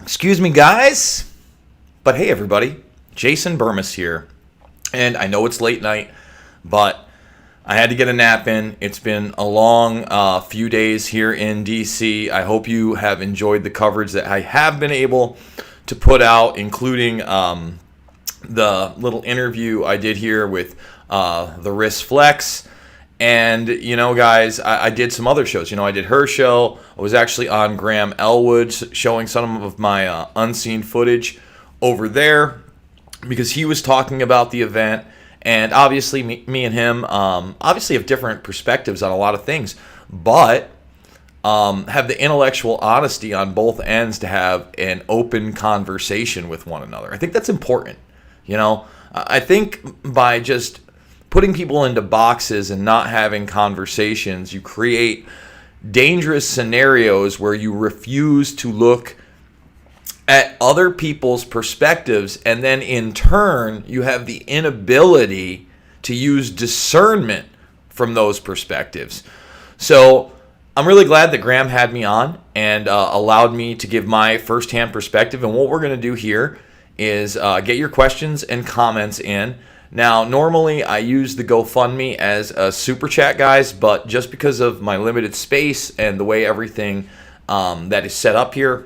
Excuse me, guys. But hey, everybody. Jason Burmis here. And I know it's late night, but I had to get a nap in. It's been a long few days here in D.C. I hope you have enjoyed the coverage that I have been able to put out, including the little interview I did here with the Wrist Flex. And, you know, guys, I did some other shows. You know, I did her show. I was actually on Graham Elwood's showing some of my unseen footage over there because he was talking about the event. And obviously, me and him obviously have different perspectives on a lot of things, but have the intellectual honesty on both ends to have an open conversation with one another. I think that's important. You know, I think by just putting people into boxes and not having conversations, you create dangerous scenarios where you refuse to look at other people's perspectives, and then in turn, you have the inability to use discernment from those perspectives. So I'm really glad that Graham had me on and allowed me to give my firsthand perspective. And what we're going to do here is get your questions and comments in. Now, normally I use the GoFundMe as a super chat, guys, but just because of my limited space and the way everything that is set up here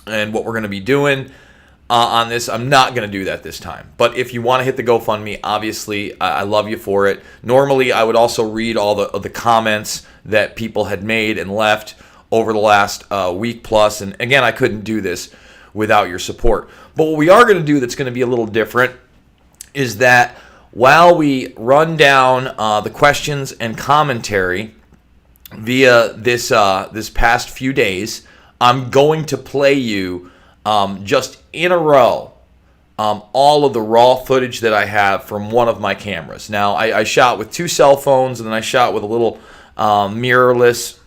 and what we're going to be doing on this, I'm not going to do that this time. But if you want to hit the GoFundMe, obviously, I love you for it. Normally, I would also read all the comments that people had made and left over the last week plus. And again, I couldn't do this without your support. But what we are going to do that's going to be a little different is that while we run down the questions and commentary via this past few days, I'm going to play you just in a row all of the raw footage that I have from one of my cameras. Now, I shot with two cell phones, and then I shot with a little mirrorless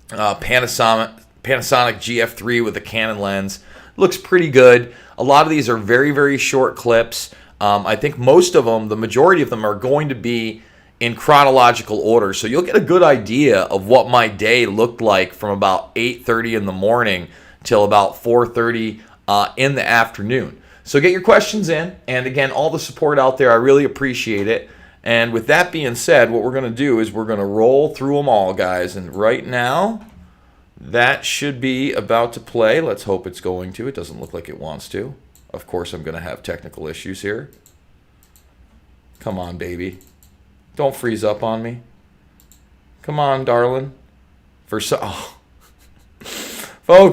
Panasonic GF3 with a Canon lens. Looks pretty good. A lot of these are very, very short clips. I think most of them, the majority of them, are going to be in chronological order. So you'll get a good idea of what my day looked like from about 8:30 in the morning till about 4:30 in the afternoon. So get your questions in. And again, all the support out there, I really appreciate it. And with that being said, what we're going to do is we're going to roll through them all, guys. And right now, that should be about to play. Let's hope it's going to. It doesn't look like it wants to. Of course, I'm going to have technical issues here. Come on, baby. Don't freeze up on me. Come on, darling. Folks,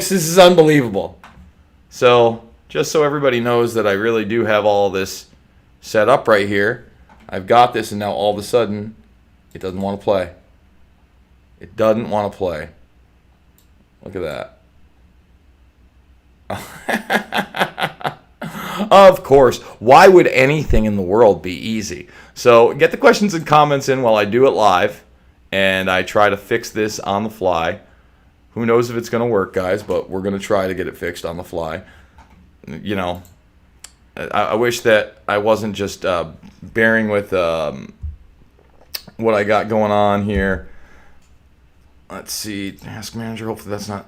this is unbelievable. So, just so everybody knows that I really do have all this set up right here, I've got this, and now all of a sudden, it doesn't want to play. It doesn't want to play. Look at that. Of course. Why would anything in the world be easy? So get the questions and comments in while I do it live, and I try to fix this on the fly. Who knows if it's going to work, guys, but we're going to try to get it fixed on the fly. You know, I wish that I wasn't just bearing with what I got going on here. Let's see. Task manager. Hopefully that's not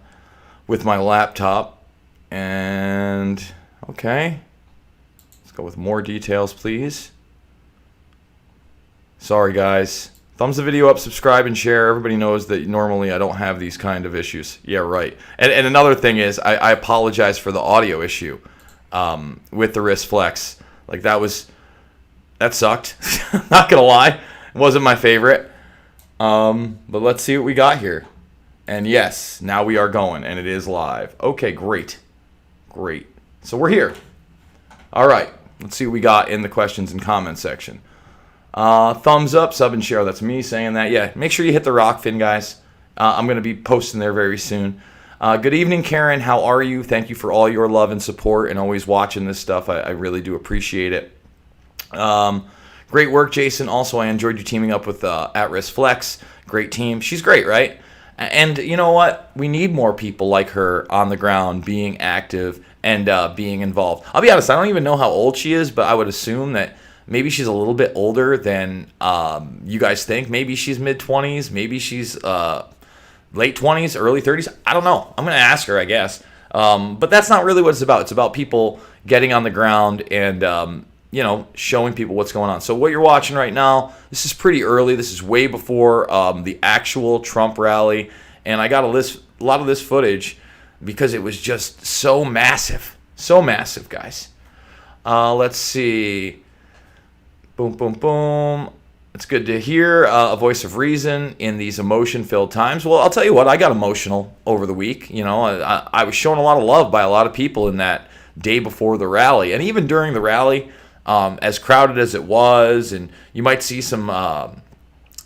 with my laptop. And okay. Let's go with more details, please. Sorry, guys. Thumbs the video up, subscribe, and share. Everybody knows that normally I don't have these kind of issues. Yeah, right. And another thing is, I apologize for the audio issue with the Wrist Flex. Like, that sucked. Not going to lie. It wasn't my favorite. But let's see what we got here. And yes, now we are going, and it is live. Okay, great. Great. So we're here. All right. Let's see what we got in the questions and comments section. Thumbs up, sub, and share. That's me saying that. Yeah, make sure you hit the rock fin, guys. I'm going to be posting there very soon. Good evening, Karen. How are you? Thank you for all your love and support and always watching this stuff. I really do appreciate it. Great work, Jason. Also, I enjoyed you teaming up with At Risk Flex. Great team. She's great, right? And you know what? We need more people like her on the ground being active and being involved. I'll be honest, I don't even know how old she is, but I would assume that maybe she's a little bit older than you guys think. Maybe she's mid-20s. Maybe she's late 20s, early 30s. I don't know. I'm going to ask her, I guess. But that's not really what it's about. It's about people getting on the ground and, showing people what's going on. So what you're watching right now, this is pretty early. This is way before the actual Trump rally. And I got a lot of this footage because it was just so massive. So massive, guys. Let's see. Boom, boom, boom. It's good to hear a voice of reason in these emotion-filled times. Well, I'll tell you what, I got emotional over the week. I was shown a lot of love by a lot of people in that day before the rally. And even during the rally, as crowded as it was, and you might see some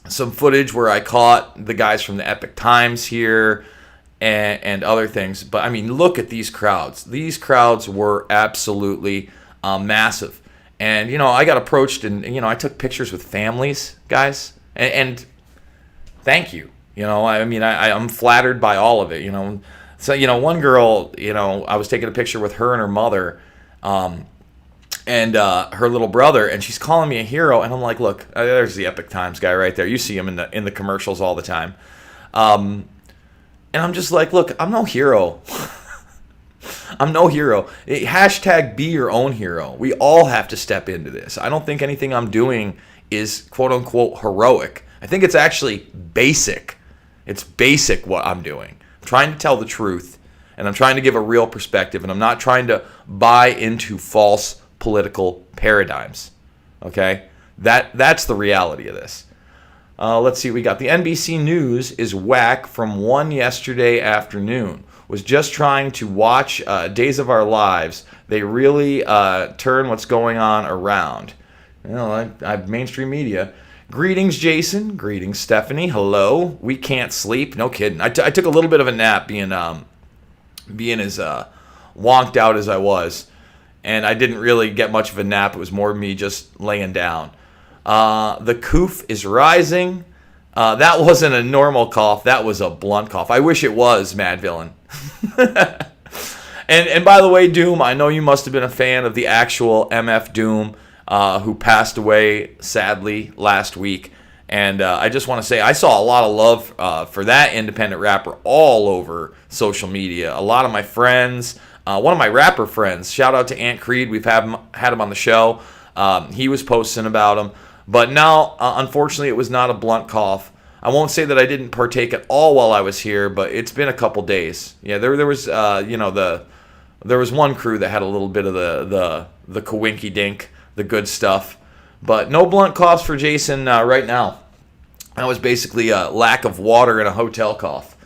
footage where I caught the guys from the Epic Times here and other things. But, I mean, look at these crowds. These crowds were absolutely massive. And, I got approached and, I took pictures with families, guys. And thank you. I'm flattered by all of it, So, one girl, I was taking a picture with her and her mother and her little brother, and she's calling me a hero. And I'm like, look, there's the Epic Times guy right there. You see him in the commercials all the time. And I'm just like, look, I'm no hero. I'm no hero. Hashtag be your own hero. We all have to step into this. I don't think anything I'm doing is quote unquote heroic. I think it's actually basic. It's basic what I'm doing. I'm trying to tell the truth, and I'm trying to give a real perspective, and I'm not trying to buy into false political paradigms. Okay? That's the reality of this. Let's see. We got the NBC News is whack from one yesterday afternoon. Was just trying to watch Days of Our Lives. They really turn what's going on around. Mainstream media. Greetings, Jason. Greetings, Stephanie. Hello. We can't sleep. No kidding. I took a little bit of a nap being as wonked out as I was. And I didn't really get much of a nap. It was more me just laying down. The coof is rising. That wasn't a normal cough. That was a blunt cough. I wish it was, Mad Villain. and by the way, Doom, I know you must have been a fan of the actual MF Doom, who passed away, sadly, last week. And I just want to say I saw a lot of love for that independent rapper all over social media. A lot of my friends, one of my rapper friends, shout out to Ant Creed. We've had him on the show. He was posting about him. But now, unfortunately, it was not a blunt cough. I won't say that I didn't partake at all while I was here, but it's been a couple days. Yeah, there was, there was one crew that had a little bit of the kawinky dink, the good stuff. But no blunt coughs for Jason right now. That was basically a lack of water and a hotel cough.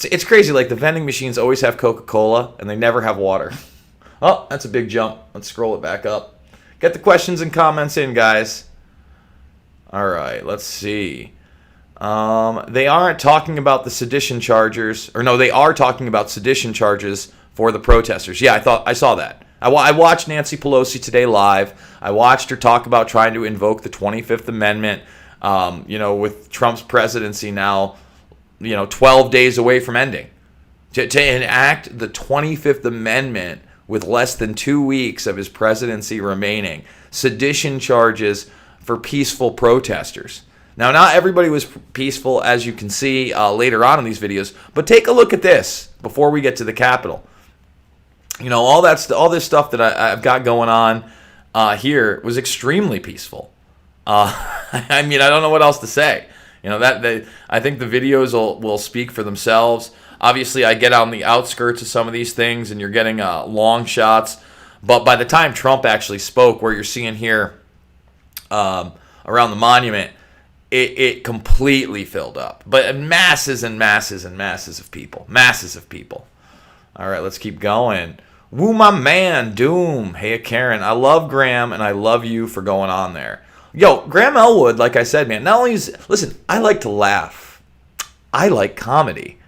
It's crazy. Like, the vending machines always have Coca-Cola, and they never have water. Oh, that's a big jump. Let's scroll it back up. Get the questions and comments in, guys. All right, let's see. They aren't talking about the sedition charges, or no, they are talking about sedition charges for the protesters. Yeah, I saw that. I watched Nancy Pelosi today live. I watched her talk about trying to invoke the 25th Amendment. With Trump's presidency now, 12 days away from ending, to enact the 25th Amendment with less than 2 weeks of his presidency remaining. Sedition charges for peaceful protesters. Now, not everybody was peaceful, as you can see later on in these videos, but take a look at this before we get to the Capitol. All this stuff that I've got going on here was extremely peaceful. I don't know what else to say. I think the videos will speak for themselves. Obviously, I get on the outskirts of some of these things, and you're getting long shots. But by the time Trump actually spoke, where you're seeing here around the monument, it completely filled up. But masses and masses and masses of people. Masses of people. All right, let's keep going. Woo, my man, Doom. Hey, Karen. I love Graham, and I love you for going on there. Yo, Graham Elwood, like I said, man, not only listen, I like to laugh. I like comedy.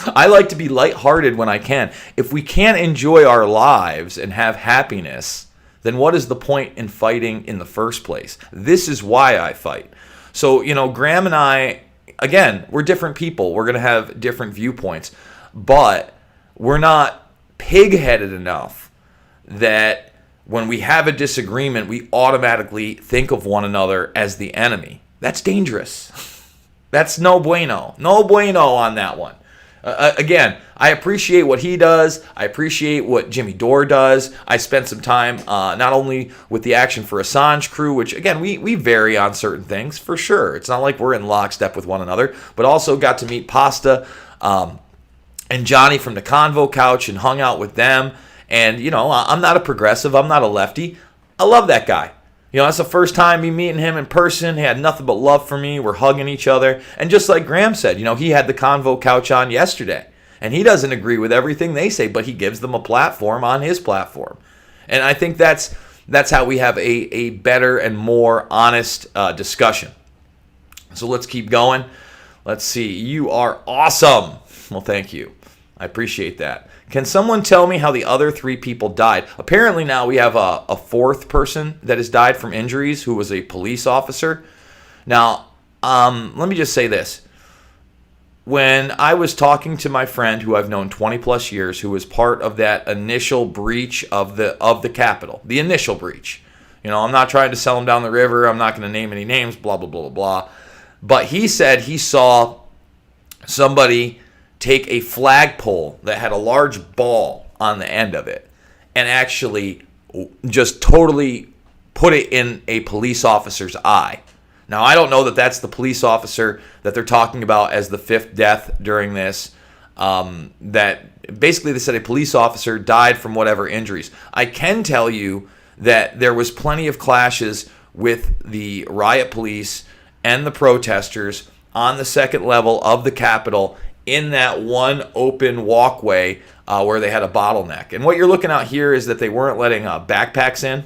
I like to be lighthearted when I can. If we can't enjoy our lives and have happiness, then what is the point in fighting in the first place? This is why I fight. So, Graham and I, again, we're different people. We're going to have different viewpoints. But we're not pig-headed enough that when we have a disagreement, we automatically think of one another as the enemy. That's dangerous. That's no bueno. No bueno on that one. Again, I appreciate what he does. I appreciate what Jimmy Dore does. I spent some time not only with the Action for Assange crew, which, again, we vary on certain things, for sure. It's not like we're in lockstep with one another, but also got to meet Pasta and Johnny from the Convo Couch and hung out with them. And, I'm not a progressive. I'm not a lefty. I love that guy. That's the first time me meeting him in person. He had nothing but love for me. We're hugging each other. And just like Graham said, he had the Convo Couch on yesterday. And he doesn't agree with everything they say, but he gives them a platform on his platform. And I think that's how we have a better and more honest discussion. So let's keep going. Let's see. You are awesome. Well, thank you. I appreciate that. Can someone tell me how the other 3 people died? Apparently now we have a 4th person that has died from injuries who was a police officer. Now, let me just say this. When I was talking to my friend who I've known 20 plus years, who was part of that initial breach of the Capitol, the initial breach. I'm not trying to sell him down the river. I'm not going to name any names, blah, blah, blah, blah. But he said he saw somebody take a flagpole that had a large ball on the end of it and actually just totally put it in a police officer's eye. Now, I don't know that that's the police officer that they're talking about as the 5th death during this. That basically they said a police officer died from whatever injuries. I can tell you that there was plenty of clashes with the riot police and the protesters on the 2nd level of the Capitol in that one open walkway where they had a bottleneck. And what you're looking at here is that they weren't letting backpacks in.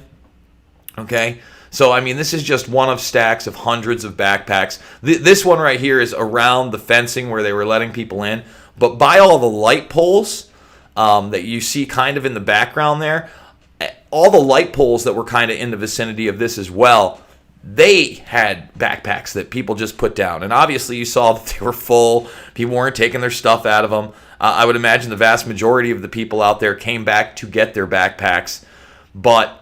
Okay? So, this is just one of stacks of hundreds of backpacks. This one right here is around the fencing where they were letting people in. But by all the light poles that you see kind of in the background there, all the light poles that were kind of in the vicinity of this as well, they had backpacks that people just put down. And obviously you saw that they were full. People weren't taking their stuff out of them. I would imagine the vast majority of the people out there came back to get their backpacks. But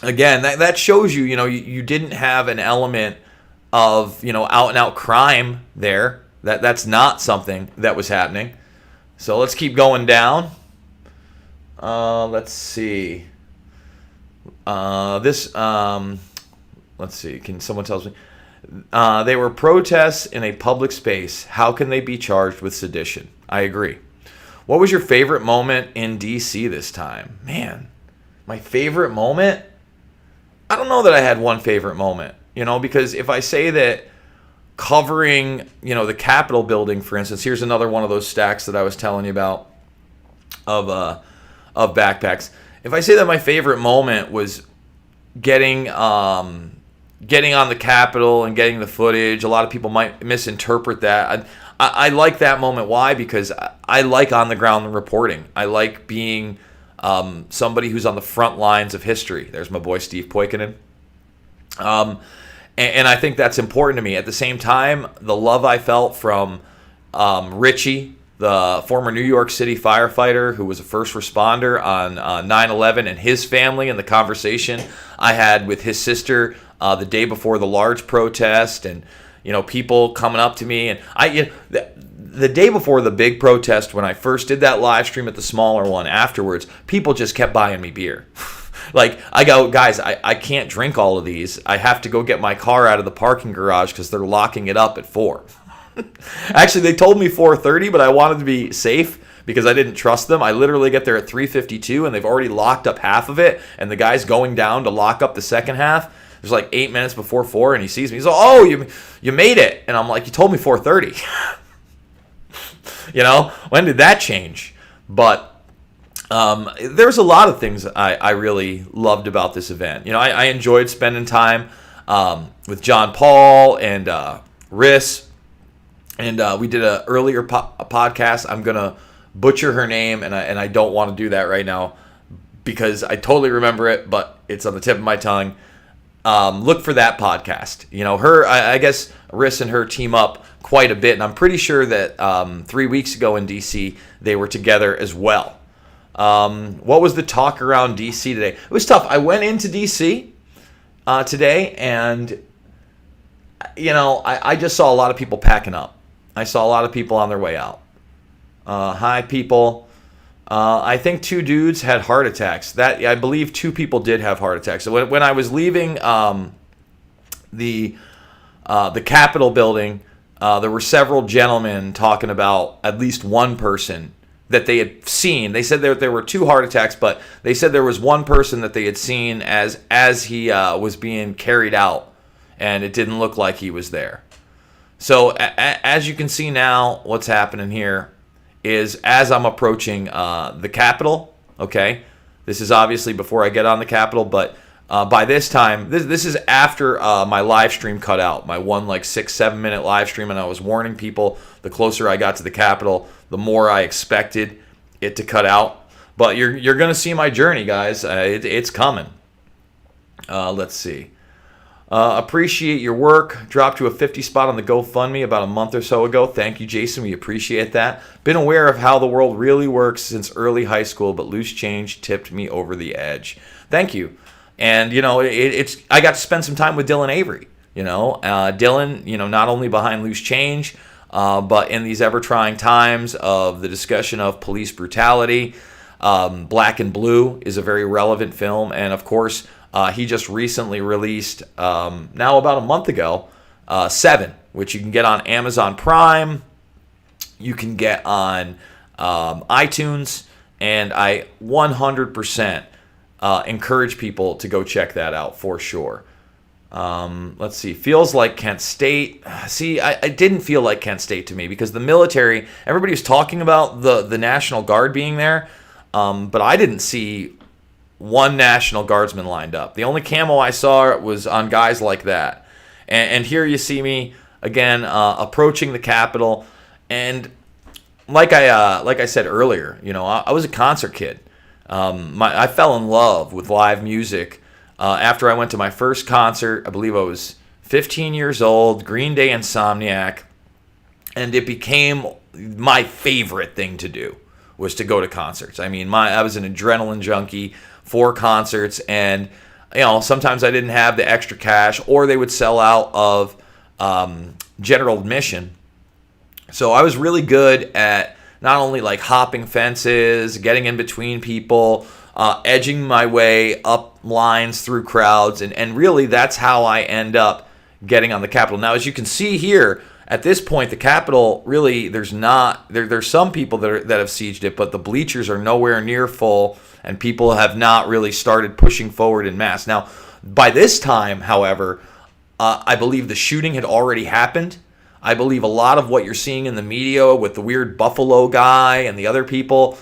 again, that shows you, you didn't have an element of, out-and-out crime there. That's not something that was happening. So let's keep going down. Let's see. Let's see. Can someone tell me? They were protests in a public space. How can they be charged with sedition? I agree. What was your favorite moment in D.C. this time? Man, my favorite moment? I don't know that I had one favorite moment, because if I say that covering, the Capitol building, for instance, here's another one of those stacks that I was telling you about of backpacks. If I say that my favorite moment was getting on the Capitol and getting the footage, a lot of people might misinterpret that. I like that moment. Why? Because I like on-the-ground reporting. I like being somebody who's on the front lines of history. There's my boy Steve Poikonen. And I think that's important to me. At the same time, the love I felt from Richie, the former New York City firefighter who was a first responder on 9/11, and his family, and the conversation I had with his sister the day before the large protest, and people coming up to me, and the day before the big protest, when I first did that live stream at the smaller one, afterwards, people just kept buying me beer. Like, I go, guys, I can't drink all of these. I have to go get my car out of the parking garage because they're locking it up at 4. Actually, they told me 4:30, but I wanted to be safe because I didn't trust them. I literally get there at 3:52, and they've already locked up half of it, and the guy's going down to lock up the second half. There's like 8 minutes before 4, and he sees me. He's like, "Oh, you made it." And I'm like, "You told me 4:30." When did that change? But there's a lot of things I really loved about this event. I enjoyed spending time with John Paul and Riss. And we did an earlier podcast. I'm going to butcher her name, and I don't want to do that right now because I totally remember it, but it's on the tip of my tongue. Look for that podcast. I guess Riss and her team up quite a bit, and I'm pretty sure that 3 weeks ago in D.C., they were together as well. What was the talk around D.C. today? It was tough. I went into D.C. Today, and, I just saw a lot of people packing up. I saw a lot of people on their way out. Hi, people. I think 2 dudes had heart attacks. That I believe 2 people did have heart attacks. So when I was leaving the Capitol building, there were several gentlemen talking about at least one person that they had seen. They said there were 2 heart attacks, but they said there was one person that they had seen as he was being carried out, and it didn't look like he was there. So as you can see now, what's happening here is as I'm approaching the Capitol, okay, this is obviously before I get on the Capitol, but by this time, this is after my live stream cut out, my one 6-7 minute live stream, and I was warning people the closer I got to the Capitol, the more I expected it to cut out. But you're going to see my journey, guys. It's coming. Let's see. Appreciate your work. Dropped to a 50 spot on the GoFundMe about a month or so ago. Thank you, Jason. We appreciate that. Been aware of how the world really works since early high school, but loose change tipped me over the edge. Thank you. And, it's I got to spend some time with Dylan Avery. Dylan, not only behind Loose Change, but in these ever-trying times of the discussion of police brutality. Black and Blue is a very relevant film. And, of course, he just recently released, now about a month ago, Seven, which you can get on Amazon Prime. You can get on iTunes. And I 100% encourage people to go check that out for sure. Let's see. Feels like Kent State. See, I didn't feel like Kent State to me because the military, everybody was talking about the National Guard being there, but I didn't see one National Guardsman lined up. The only camo I saw was on guys like that. And here you see me, again, approaching the Capitol. And like I said earlier, I was a concert kid. I fell in love with live music after I went to my first concert. I believe I was 15 years old, Green Day Insomniac, and it became my favorite thing to do was to go to concerts. I mean, I was an adrenaline junkie for concerts, and sometimes I didn't have the extra cash, or they would sell out of general admission. So I was really good at not only hopping fences, getting in between people, edging my way up lines through crowds, and really that's how I end up getting on the Capitol. Now, as you can see here, at this point, the Capitol really there's some people that have sieged it, but the bleachers are nowhere near full, and people have not really started pushing forward en masse. Now, by this time, however, I believe the shooting had already happened. I believe a lot of what you're seeing in the media with the weird Buffalo guy and the other people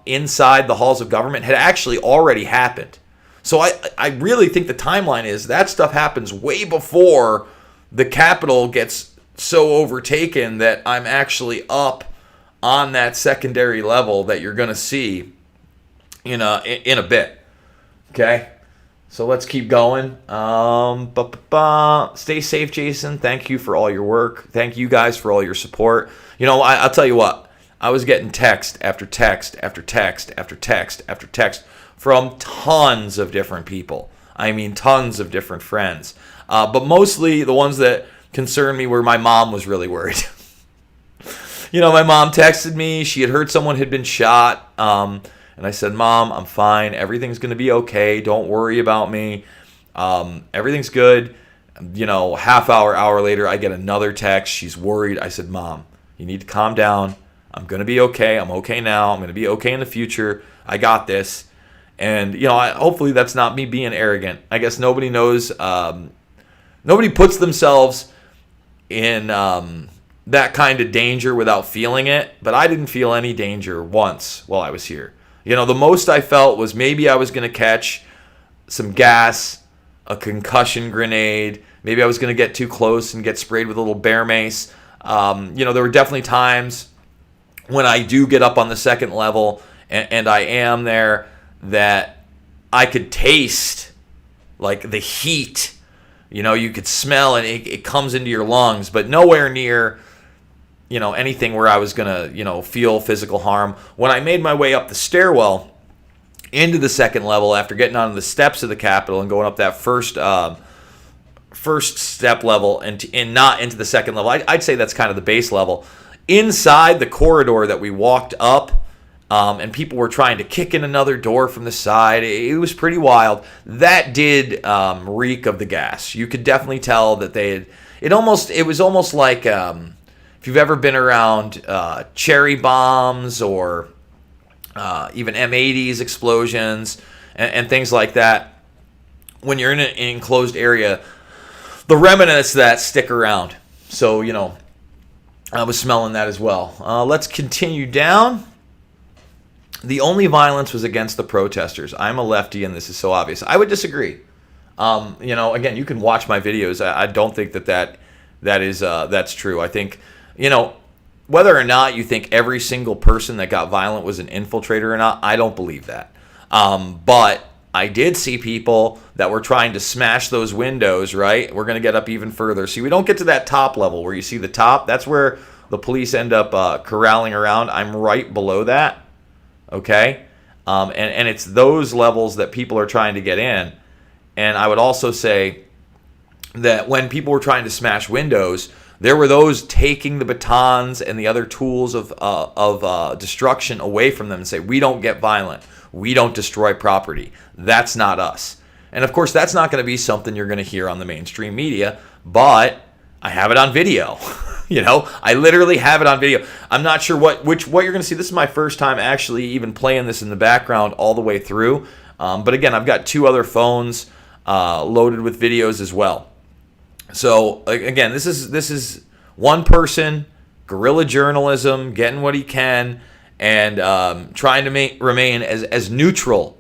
inside the halls of government had actually already happened. So I really think the timeline is that stuff happens way before the Capitol gets so overtaken that I'm actually up on that secondary level that you're going to see in a bit. Okay? So let's keep going. Stay safe, Jason. Thank you for all your work. Thank you guys for all your support. I'll tell you what. I was getting text after text after text after text after text from tons of different people. I mean, tons of different friends. But mostly the ones that concerned me were my mom was really worried. My mom texted me. She had heard someone had been shot. And I said, Mom, I'm fine. Everything's going to be okay. Don't worry about me. Everything's good. Half hour later, I get another text. She's worried. I said, Mom, you need to calm down. I'm going to be okay. I'm okay now. I'm going to be okay in the future. I got this. And, hopefully that's not me being arrogant. I guess nobody knows. Nobody puts themselves in that kind of danger without feeling it. But I didn't feel any danger once while I was here. The most I felt was maybe I was going to catch some gas, a concussion grenade. Maybe I was going to get too close and get sprayed with a little bear mace. There were definitely times when I do get up on the second level and I am there that I could taste the heat. You could smell and it comes into your lungs, but nowhere near anything where I was going to, feel physical harm. When I made my way up the stairwell into the second level after getting onto the steps of the Capitol and going up that first step level and not into the second level, I'd say that's kind of the base level. inside the corridor that we walked up, and people were trying to kick in another door from the side. It was pretty wild. That did reek of the gas. You could definitely tell that they had. It was almost like if you've ever been around cherry bombs or even M80s explosions and things like that. When you're in an enclosed area, the remnants of that stick around. So, I was smelling that as well. Let's continue down. The only violence was against the protesters. I'm a lefty, and this is so obvious. I would disagree. Again, you can watch my videos. I don't think that's true. I think, whether or not you think every single person that got violent was an infiltrator or not, I don't believe that. But I did see people that were trying to smash those windows, right? We're going to get up even further. See, we don't get to that top level where you see the top. That's where the police end up corralling around. I'm right below that, okay? And it's those levels that people are trying to get in. And I would also say that when people were trying to smash windows, there were those taking the batons and the other tools of destruction away from them and say, we don't get violent. We don't destroy property. That's not us. And of course, that's not going to be something you're going to hear on the mainstream media, but I have it on video. I literally have it on video. I'm not sure what you're going to see. This is my first time actually even playing this in the background all the way through. But again, I've got 2 other phones loaded with videos as well. So again, this is one person, guerrilla journalism, getting what he can, and trying to remain as neutral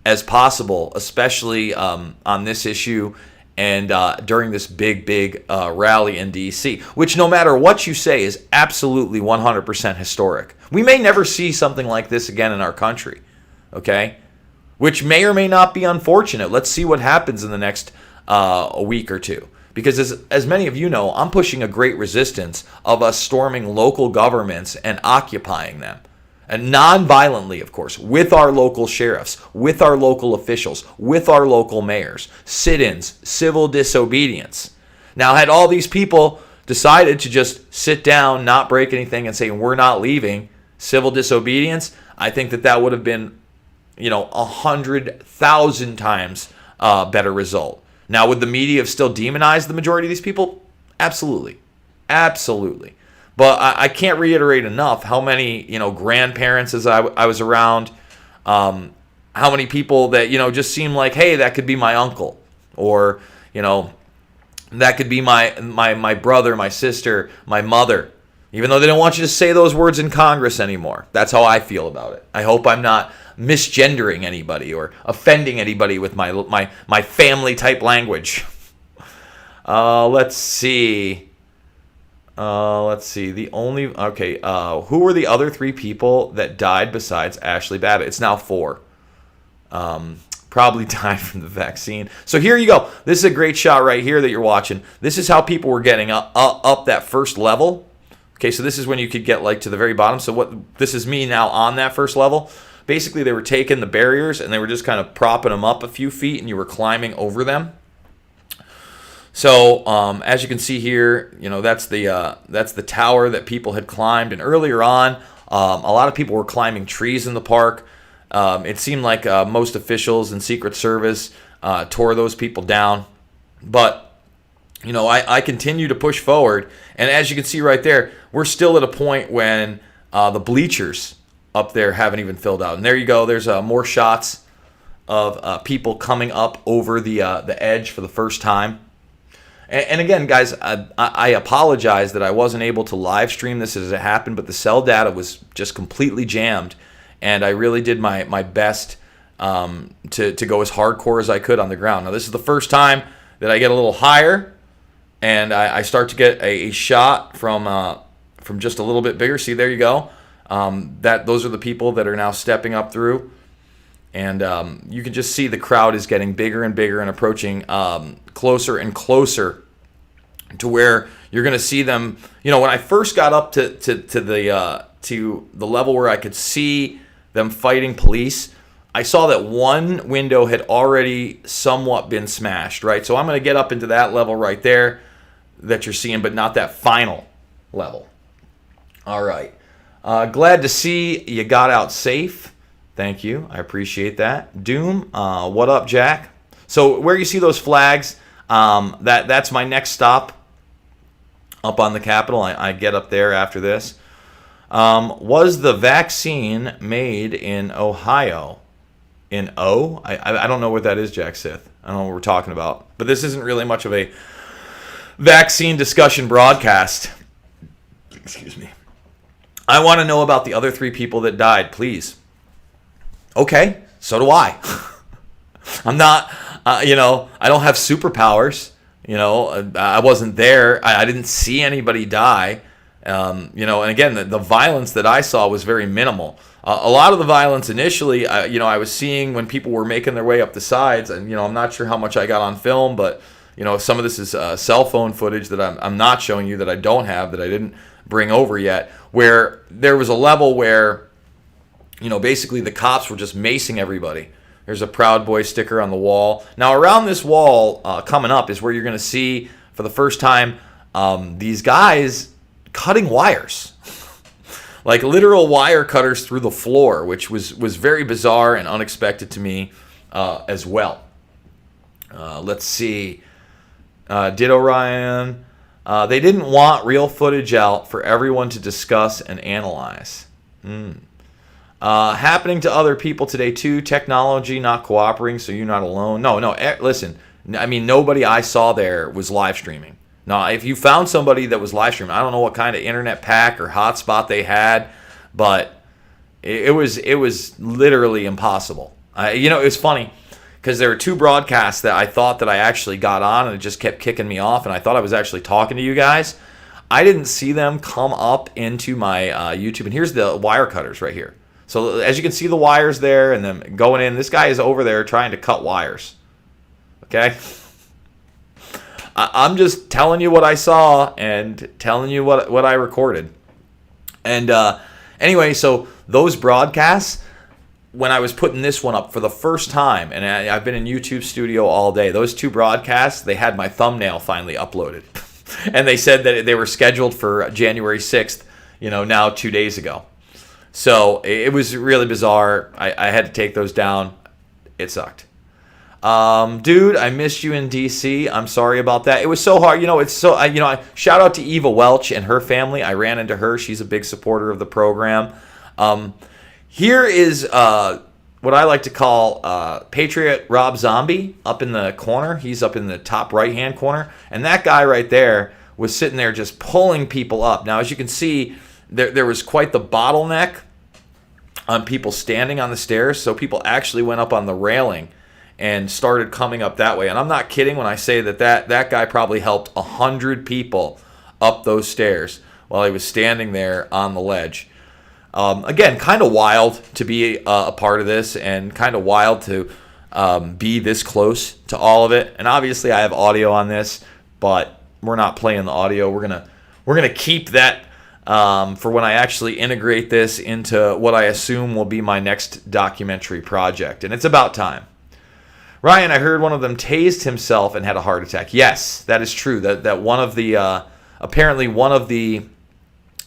as possible, especially on this issue and during this big rally in D.C., which no matter what you say is absolutely 100% historic. We may never see something like this again in our country, okay? Which may or may not be unfortunate. Let's see what happens in the next a week or two. Because as many of you know, I'm pushing a great resistance of us storming local governments and occupying them. And non-violently, of course, with our local sheriffs, with our local officials, with our local mayors. Sit-ins, civil disobedience. Now, had all these people decided to just sit down, not break anything, and say, we're not leaving, civil disobedience, I think that would have been, 100,000 times better result. Now, would the media have still demonized the majority of these people? Absolutely. Absolutely. But I can't reiterate enough how many, grandparents as I was around, how many people that, just seem like, hey, that could be my uncle. Or, that could be my brother, my sister, my mother. Even though they don't want you to say those words in Congress anymore. That's how I feel about it. I hope I'm not misgendering anybody or offending anybody with my family type language. Let's see. Who were the other 3 people that died besides Ashley Babbitt? It's now 4. Probably died from the vaccine. So here you go. This is a great shot right here that you're watching. This is how people were getting up that first level. Okay, so this is when you could get like to the very bottom. So this is me now on that first level. Basically, they were taking the barriers and they were just kind of propping them up a few feet, and you were climbing over them. So as you can see here, that's the tower that people had climbed. And earlier on, a lot of people were climbing trees in the park. It seemed like most officials and Secret Service tore those people down. But I continue to push forward. And as you can see right there, we're still at a point when the bleachers up there haven't even filled out. And there you go. There's more shots of people coming up over the edge for the first time. And again, guys, I apologize that I wasn't able to live stream this as it happened, but the cell data was just completely jammed. And I really did my best to go as hardcore as I could on the ground. Now, this is the first time that I get a little higher, and I start to get a shot from just a little bit bigger. See, there you go. Those are the people that are now stepping up through. And you can just see the crowd is getting bigger and bigger and approaching closer and closer to where you're going to see them. When I first got up to the level where I could see them fighting police, I saw that one window had already somewhat been smashed, right? So I'm going to get up into that level right there that you're seeing, but not that final level. All right. Glad to see you got out safe. Thank you. I appreciate that. Doom, what up, Jack? So where you see those flags, that's my next stop up on the Capitol. I get up there after this. Was the vaccine made in Ohio? In O? I don't know what that is, Jack Sith. I don't know what we're talking about. But this isn't really much of a vaccine discussion broadcast. Excuse me. I want to know about the other 3 people that died, please. Okay, so do I. I'm not, I don't have superpowers. I wasn't there. I didn't see anybody die. And again, the violence that I saw was very minimal. A lot of the violence initially, I was seeing when people were making their way up the sides, and I'm not sure how much I got on film, but some of this is cell phone footage that I'm not showing you, that I don't have, that I didn't bring over yet, where there was a level where basically the cops were just macing everybody. There's a Proud Boy sticker on the wall. Now around this wall coming up is where you're going to see for the first time these guys cutting wires. Like literal wire cutters through the floor, which was very bizarre and unexpected to me as well. Let's see. Ditto Ryan. They didn't want real footage out for everyone to discuss and analyze. Happening to other people today too. Technology not cooperating, so you're not alone. No. Listen, I mean, nobody I saw there was live streaming. Now, if you found somebody that was live streaming, I don't know what kind of internet pack or hotspot they had, but it was literally impossible. It was funny because there were 2 broadcasts that I thought that I actually got on, and it just kept kicking me off, and I thought I was actually talking to you guys. I didn't see them come up into my YouTube, and here's the wire cutters right here. So as you can see the wires there and them going in, this guy is over there trying to cut wires. Okay? I'm just telling you what I saw and telling you what I recorded. And anyway, so those broadcasts, when I was putting this one up for the first time, and I've been in YouTube Studio all day, those 2 broadcasts, they had my thumbnail finally uploaded. And they said that they were scheduled for January 6th, now 2 days ago. So it was really bizarre. I had to take those down. It sucked. Dude, I missed you in DC. I'm sorry about that. It was so hard. I shout out to Eva Welch and her family. I ran into her. She's a big supporter of the program. Here is what I like to call Patriot Rob Zombie up in the corner. He's up in the top right-hand corner. And that guy right there was sitting there just pulling people up. Now, as you can see, there was quite the bottleneck on people standing on the stairs. So people actually went up on the railing and started coming up that way. And I'm not kidding when I say that guy probably helped 100 people up those stairs while he was standing there on the ledge. Again, kind of wild to be a part of this, and kind of wild to be this close to all of it. And obviously I have audio on this, but we're not playing the audio. We're gonna keep that for when I actually integrate this into what I assume will be my next documentary project. And it's about time. Ryan, I heard one of them tased himself and had a heart attack. Yes, that is true. That one of the apparently one of the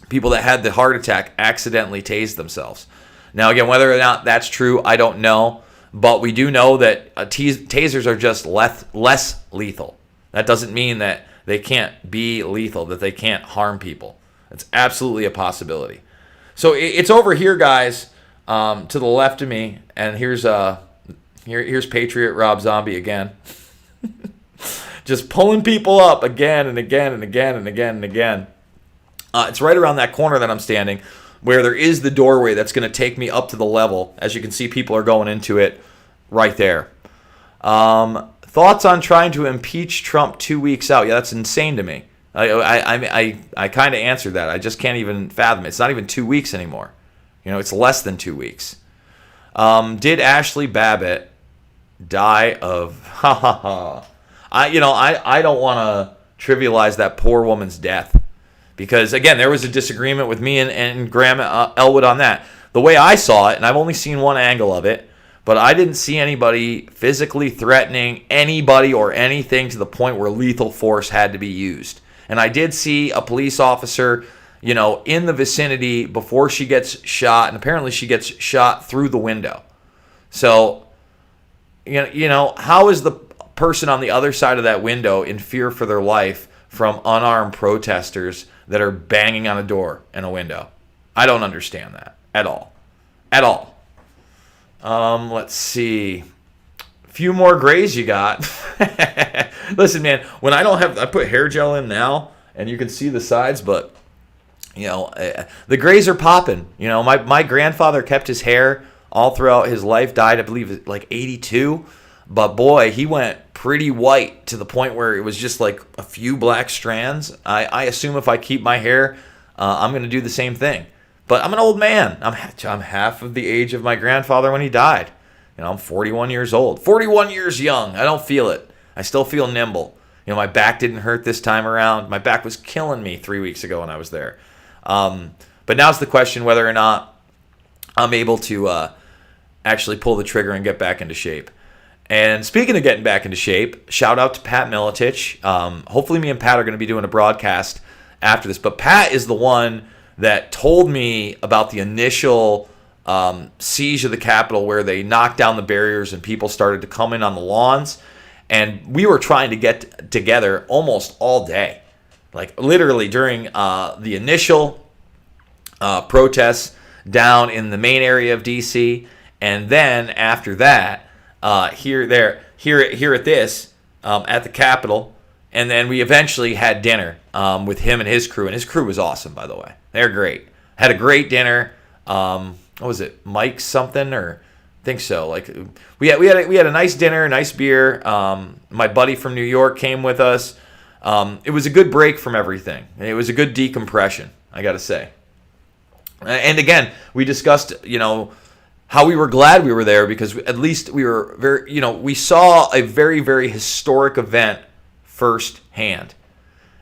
people that had the heart attack accidentally tased themselves. Now, again, whether or not that's true, I don't know. But we do know that tasers are just less lethal. That doesn't mean that they can't be lethal, that they can't harm people. It's absolutely a possibility. So it's over here, guys, to the left of me, and here's Patriot Rob Zombie again. Just pulling people up again and again and again and again and again. It's right around that corner that I'm standing, where there is the doorway that's going to take me up to the level. As you can see, people are going into it right there. Thoughts on trying to impeach Trump 2 weeks out? Yeah, that's insane to me. I kind of answered that. I just can't even fathom it. It's not even 2 weeks anymore. It's less than 2 weeks. Did Ashley Babbitt die of I don't want to trivialize that poor woman's death, because again, there was a disagreement with me and Graham Elwood on that. The way I saw it, and I've only seen one angle of it, but I didn't see anybody physically threatening anybody or anything to the point where lethal force had to be used. And I did see a police officer, in the vicinity before she gets shot, and apparently she gets shot through the window. So, how is the person on the other side of that window in fear for their life from unarmed protesters that are banging on a door and a window? I don't understand that at all. At all. Let's see. A few more grays you got. Listen, man, when I put hair gel in now, and you can see the sides, but, the grays are popping. My grandfather kept his hair all throughout his life, died, I believe, like 82. But boy, he went pretty white to the point where it was just like a few black strands. I assume if I keep my hair, I'm going to do the same thing. But I'm an old man. I'm half of the age of my grandfather when he died. I'm 41 years old. 41 years young. I don't feel it. I still feel nimble. My back didn't hurt this time around. My back was killing me 3 weeks ago when I was there. But now's the question whether or not I'm able to actually pull the trigger and get back into shape. And speaking of getting back into shape, shout out to Pat Militich. Hopefully me and Pat are going to be doing a broadcast after this. But Pat is the one that told me about the initial siege of the Capitol where they knocked down the barriers and people started to come in on the lawns. And we were trying to get together almost all day. Like literally during the initial protests down in the main area of D.C., and then after that, here at this at the Capitol, and then we eventually had dinner with him and his crew. And his crew was awesome, by the way. They're great. Had a great dinner. What was it, Mike something, or I think so. Like we had a nice dinner, nice beer. My buddy from New York came with us. It was a good break from everything. It was a good decompression, I got to say. And again, we discussed, how we were glad we were there because at least we were we saw a very, very historic event firsthand.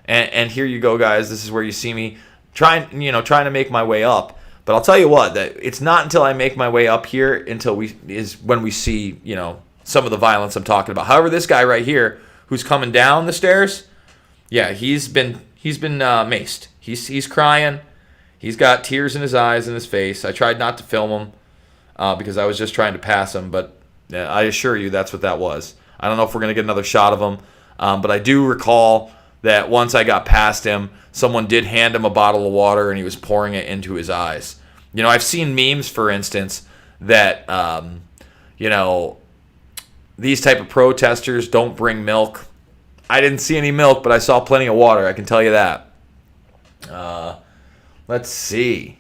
And here you go, guys. This is where you see me trying to make my way up. But I'll tell you what, that it's not until I make my way up here when we see, some of the violence I'm talking about. However, this guy right here who's coming down the stairs, yeah, he's been maced. He's crying. He's got tears in his eyes and his face. I tried not to film him because I was just trying to pass him, but I assure you that's what that was. I don't know if we're going to get another shot of him, but I do recall that once I got past him, someone did hand him a bottle of water and he was pouring it into his eyes. I've seen memes, for instance, that, these type of protesters don't bring milk. I didn't see any milk, but I saw plenty of water. I can tell you that. Let's see.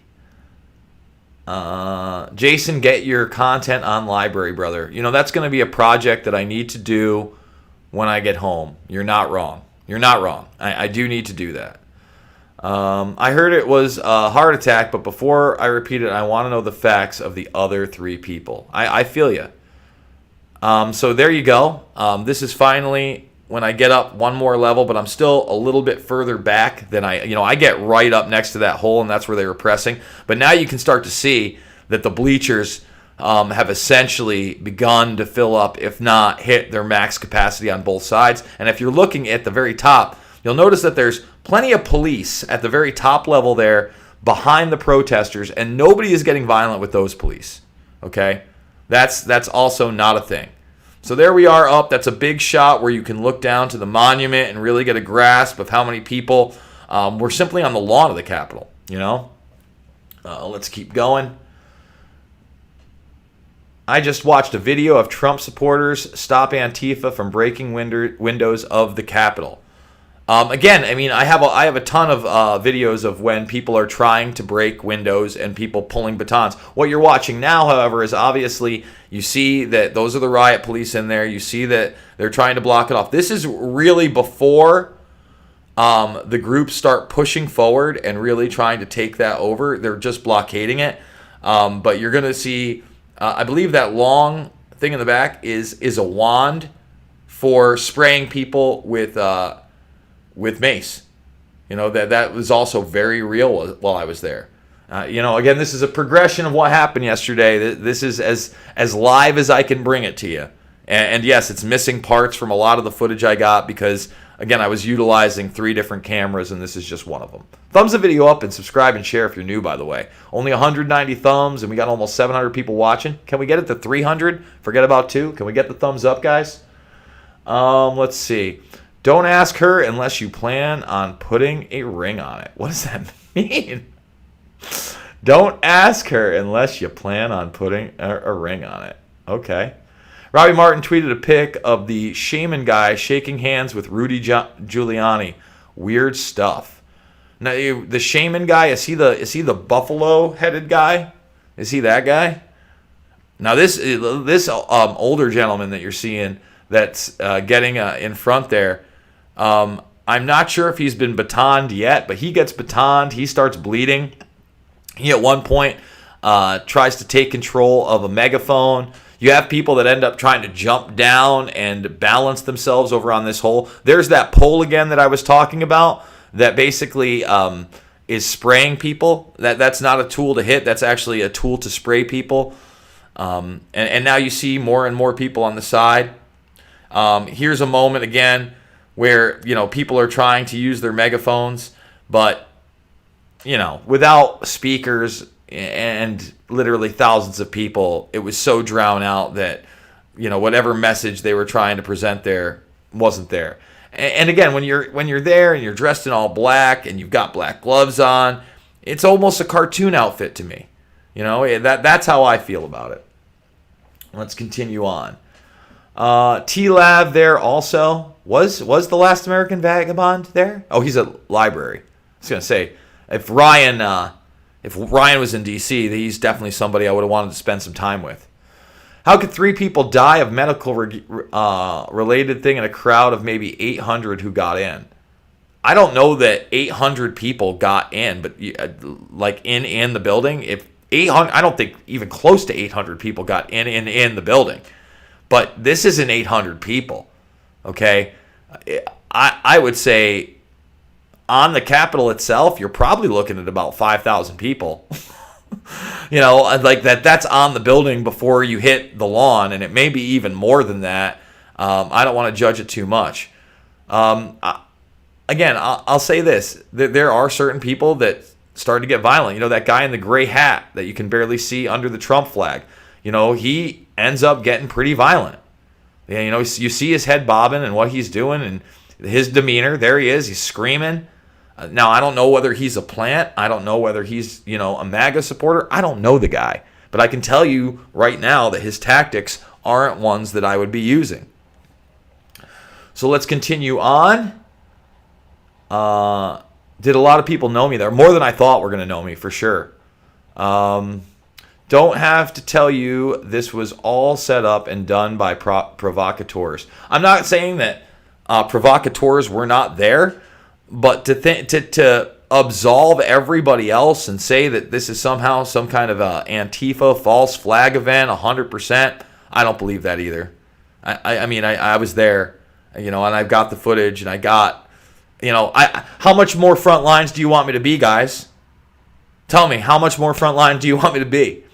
Jason, get your content on library, brother. That's going to be a project that I need to do when I get home. You're not wrong. I do need to do that. I heard it was a heart attack, but before I repeat it, I want to know the facts of the other 3 people. I feel you. So there you go. This is finally when I get up one more level, but I'm still a little bit further back than I get right up next to that hole, and that's where they were pressing. But now you can start to see that the bleachers have essentially begun to fill up, if not hit their max capacity on both sides. And if you're looking at the very top, you'll notice that there's plenty of police at the very top level there behind the protesters, and nobody is getting violent with those police. Okay? That's also not a thing. So there we are up. That's a big shot where you can look down to the monument and really get a grasp of how many people were simply on the lawn of the Capitol. Let's keep going. I just watched a video of Trump supporters stop Antifa from breaking windows of the Capitol. Again, I have a ton of videos of when people are trying to break windows and people pulling batons. What you're watching now, however, is obviously you see that those are the riot police in there. You see that they're trying to block it off. This is really before the groups start pushing forward and really trying to take that over. They're just blockading it. But you're going to see, I believe that long thing in the back is a wand for spraying people with mace. That was also very real while I was there. Again, this is a progression of what happened yesterday. This is as live as I can bring it to you. And yes, it's missing parts from a lot of the footage I got because, again, I was utilizing 3 different cameras, and this is just one of them. Thumbs the video up and subscribe and share if you're new, by the way. Only 190 thumbs, and we got almost 700 people watching. Can we get it to 300? Forget about 2. Can we get the thumbs up, guys? Let's see. Don't ask her unless you plan on putting a ring on it. What does that mean? Don't ask her unless you plan on putting a ring on it. Okay. Robbie Martin tweeted a pic of the shaman guy shaking hands with Rudy Giuliani. Weird stuff. Now, the shaman guy, is he the buffalo-headed guy? Is he that guy? Now, this older gentleman that you're seeing that's getting in front there, I'm not sure if he's been batoned yet, but he gets batoned. He starts bleeding. He, at one point, tries to take control of a megaphone. You have people that end up trying to jump down and balance themselves over on this hole. There's that pole again that I was talking about that basically is spraying people. That's not a tool to hit. That's actually a tool to spray people. And now you see more and more people on the side. Here's a moment again where, people are trying to use their megaphones, but, without speakers and literally thousands of people, it was so drowned out that, whatever message they were trying to present there wasn't there. And again, when you're there and you're dressed in all black and you've got black gloves on, it's almost a cartoon outfit to me. That's how I feel about it. Let's continue on. T-Lab there also. Was the Last American Vagabond there? Oh, he's at library. I was going to say, if Ryan was in D.C., he's definitely somebody I would have wanted to spend some time with. How could 3 people die of medical related thing in a crowd of maybe 800 who got in? I don't know that 800 people got in, but like in the building, if 800, I don't think even close to 800 people got in the building. But this isn't 800 people, okay? I would say on the Capitol itself, you're probably looking at about 5,000 people. Like that's on the building before you hit the lawn, and it may be even more than that. I don't want to judge it too much. Again, I'll say this. There are certain people that start to get violent. That guy in the gray hat that you can barely see under the Trump flag. He ends up getting pretty violent. You see his head bobbing and what he's doing and his demeanor. There he is. He's screaming. Now, I don't know whether he's a plant. I don't know whether he's, a MAGA supporter. I don't know the guy. But I can tell you right now that his tactics aren't ones that I would be using. So let's continue on. Did a lot of people know me there? More than I thought were going to know me, for sure. Don't have to tell you this was all set up and done by provocateurs. I'm not saying that provocateurs were not there, but to absolve everybody else and say that this is somehow some kind of a Antifa false flag event, 100%, I don't believe that either. I mean, I was there, and I've got the footage, and I got, how much more front lines do you want me to be, guys? Tell me, how much more front line do you want me to be?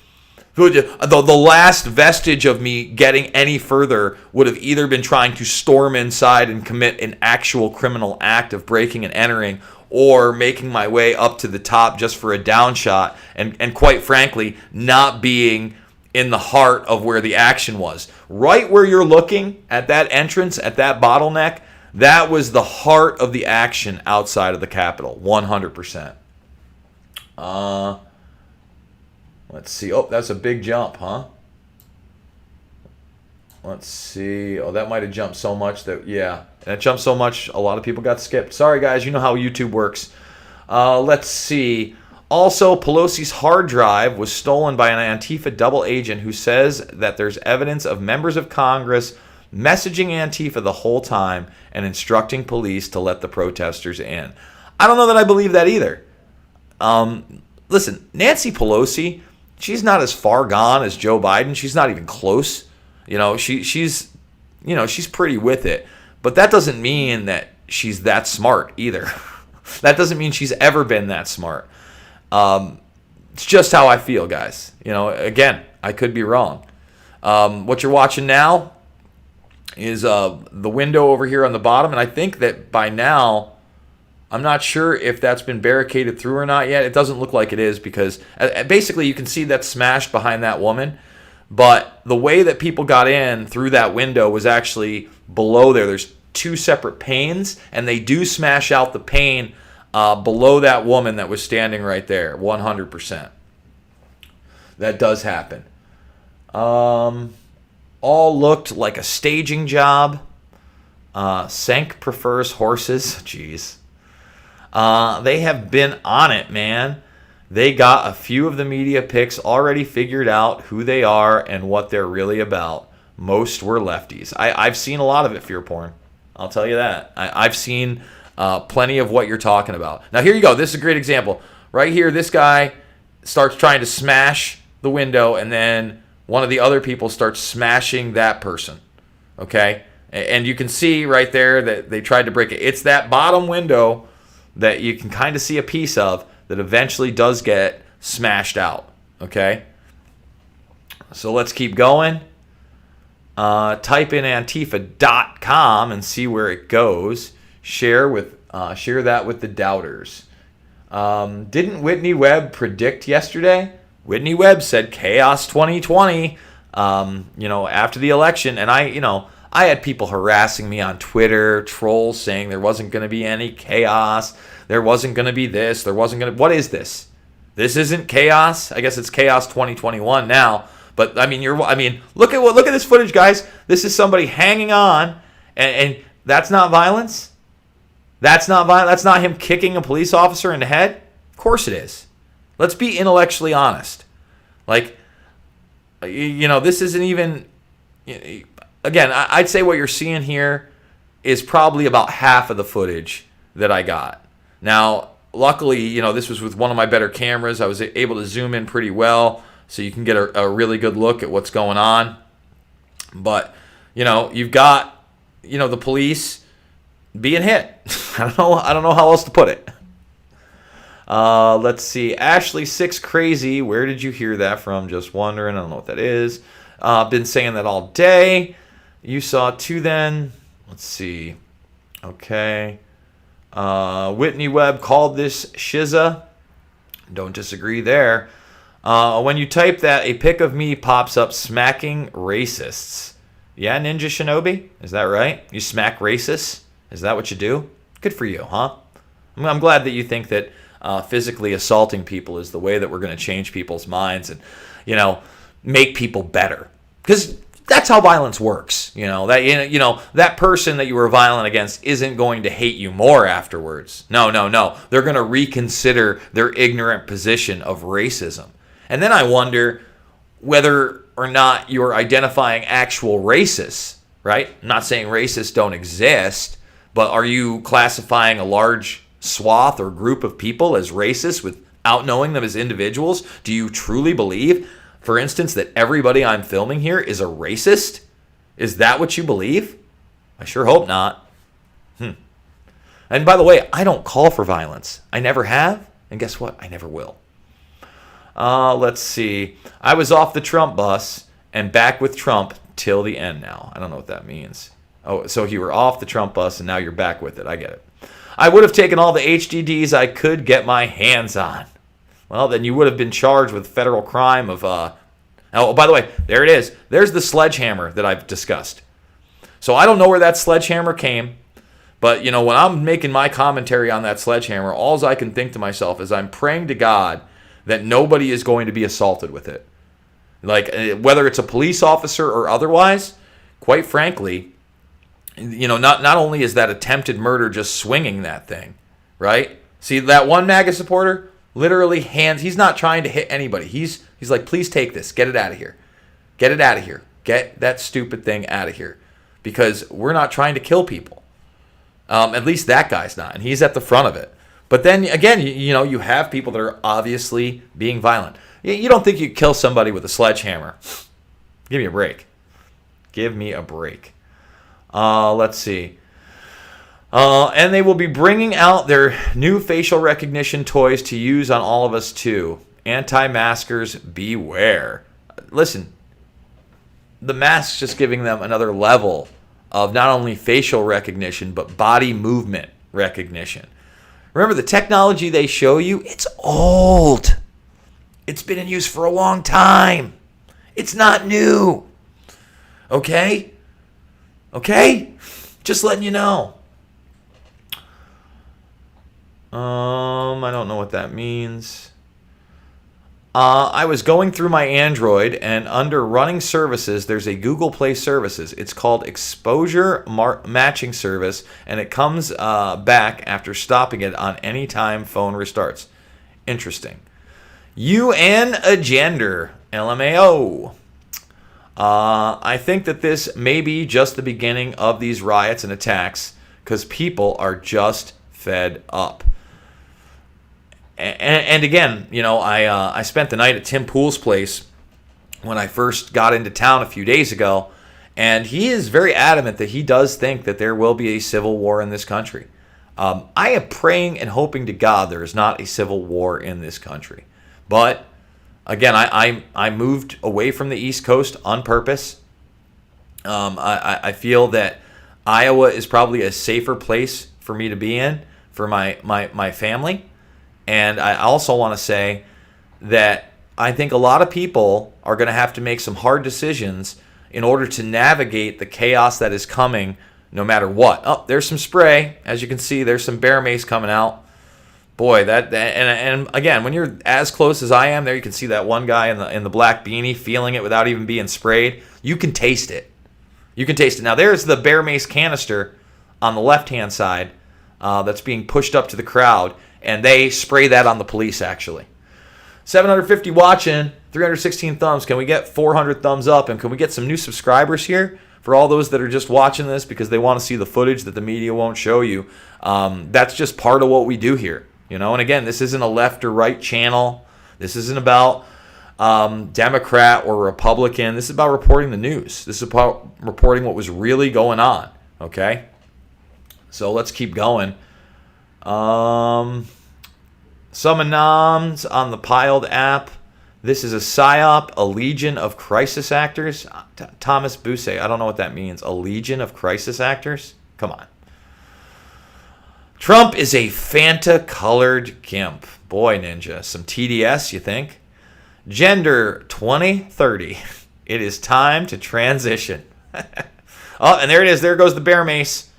The last vestige of me getting any further would have either been trying to storm inside and commit an actual criminal act of breaking and entering, or making my way up to the top just for a down shot, and quite frankly, not being in the heart of where the action was. Right where you're looking at that entrance, at that bottleneck, that was the heart of the action outside of the Capitol, 100%. Let's see. Oh, that's a big jump, huh? Let's see. Oh, that might have jumped so much that, yeah. That jumped so much, a lot of people got skipped. Sorry, guys. You know how YouTube works. Let's see. Also, Pelosi's hard drive was stolen by an Antifa double agent who says that there's evidence of members of Congress messaging Antifa the whole time and instructing police to let the protesters in. I don't know that I believe that either. Listen, Nancy Pelosi, she's not as far gone as Joe Biden. She's not even close. She's pretty with it. But that doesn't mean that she's that smart either. That doesn't mean she's ever been that smart. It's just how I feel, guys. Again, I could be wrong. What you're watching now, is the window over here on the bottom. And I think that by now, I'm not sure if that's been barricaded through or not yet. It doesn't look like it is because basically you can see that's smashed behind that woman. But the way that people got in through that window was actually below there. There's two separate panes, and they do smash out the pane below that woman that was standing right there, 100%. That does happen. All looked like a staging job. Senk prefers horses. Jeez. They have been on it, man. They got a few of the media picks already figured out who they are and what they're really about. Most were lefties. I've seen a lot of it, fear porn. I'll tell you that. I've seen plenty of what you're talking about. Now, here you go. This is a great example. Right here, this guy starts trying to smash the window, and then one of the other people starts smashing that person. Okay? And you can see right there that they tried to break it. It's that bottom window that you can kind of see a piece of that eventually does get smashed out. Okay? So let's keep going. Type in Antifa.com and see where it goes. Share that with the doubters. Didn't Whitney Webb predict yesterday? Whitney Webb said chaos 2020. After the election, and I had people harassing me on Twitter, trolls saying there wasn't going to be any chaos. There wasn't going to be this. What is this? This isn't chaos. I guess it's chaos 2021 now. But look at this footage, guys. This is somebody hanging on, and that's not violence. That's not violence. That's not him kicking a police officer in the head. Of course it is. Let's be intellectually honest. This isn't even. Again, I'd say what you're seeing here is probably about half of the footage that I got. Now, luckily, this was with one of my better cameras. I was able to zoom in pretty well, so you can get a really good look at what's going on. But, you've got, the police being hit. I don't know how else to put it. Let's see. Ashley 6 Crazy. Where did you hear that from? Just wondering. I don't know what that is. Been saying that all day. You saw it too then. Let's see. Okay. Whitney Webb called this shiza. Don't disagree there. When you type that, a pic of me pops up smacking racists. Yeah, Ninja Shinobi? Is that right? You smack racists? Is that what you do? Good for you, huh? I'm glad that you think that physically assaulting people is the way that we're going to change people's minds and, make people better. Because that's how violence works. That person that you were violent against isn't going to hate you more afterwards. No. They're going to reconsider their ignorant position of racism. And then I wonder whether or not you're identifying actual racists, right? I'm not saying racists don't exist, but are you classifying a large swath or group of people as racist without knowing them as individuals? Do you truly believe, for instance, that everybody I'm filming here is a racist? Is that what you believe? I sure hope not. And by the way, I don't call for violence. I never have, and guess what? I never will. Let's see. I was off the Trump bus and back with Trump till the end now. I don't know what that means. Oh, so you were off the Trump bus and now you're back with it. I get it. I would have taken all the HDDs I could get my hands on. Well, then you would have been charged with federal crime of... Oh, by the way, there it is. There's the sledgehammer that I've discussed. So I don't know where that sledgehammer came, but, when I'm making my commentary on that sledgehammer, all I can think to myself is I'm praying to God that nobody is going to be assaulted with it. Whether it's a police officer or otherwise, quite frankly, not only is that attempted murder just swinging that thing, right? See, that one MAGA supporter literally he's not trying to hit anybody. He's like, please take this. Get it out of here. Get it out of here. Get that stupid thing out of here. Because we're not trying to kill people. At least that guy's not. And he's at the front of it. But then, again, you have people that are obviously being violent. You don't think you kill somebody with a sledgehammer. Give me a break. Give me a break. Let's see. And they will be bringing out their new facial recognition toys to use on all of us, too. Anti-maskers, beware. Listen, the mask's just giving them another level of not only facial recognition, but body movement recognition. Remember, the technology they show you, it's old. It's been in use for a long time. It's not new. Okay? Okay? Just letting you know. I don't know what that means. I was going through my Android, and under running services, there's a Google Play services. It's called Exposure Matching Service, and it comes back after stopping it on any time phone restarts. Interesting. UN Agenda, LMAO. I think that this may be just the beginning of these riots and attacks because people are just fed up. And again, you know, I spent the night at Tim Pool's place when I first got into town a few days ago, and he is very adamant that he does think that there will be a civil war in this country. I am praying and hoping to God there is not a civil war in this country. But again, I moved away from the East Coast on purpose. I feel that Iowa is probably a safer place for me to be in for my family. And I also want to say that I think a lot of people are going to have to make some hard decisions in order to navigate the chaos that is coming no matter what. Oh, there's some spray. As you can see, there's some bear mace coming out. Boy, and again, when you're as close as I am, there you can see that one guy in the black beanie feeling it without even being sprayed. You can taste it. You can taste it. Now, there's the bear mace canister on the left-hand side that's being pushed up to the crowd. And they spray that on the police, actually. 750 watching, 316 thumbs. Can we get 400 thumbs up? And can we get some new subscribers here? For all those that are just watching this because they want to see the footage that the media won't show you. That's just part of what we do here. You know, and again, this isn't a left or right channel. This isn't about Democrat or Republican. This is about reporting the news. This is about reporting what was really going on. Okay? So let's keep going. Some noms on the Piled app. This is a PSYOP, a legion of crisis actors. Thomas Busey, I don't know what that means. A legion of crisis actors? Come on. Trump is a Fanta-colored gimp. Boy, Ninja. Some TDS, you think? Gender 2030. It is time to transition. Oh, and there it is. There goes the bear mace.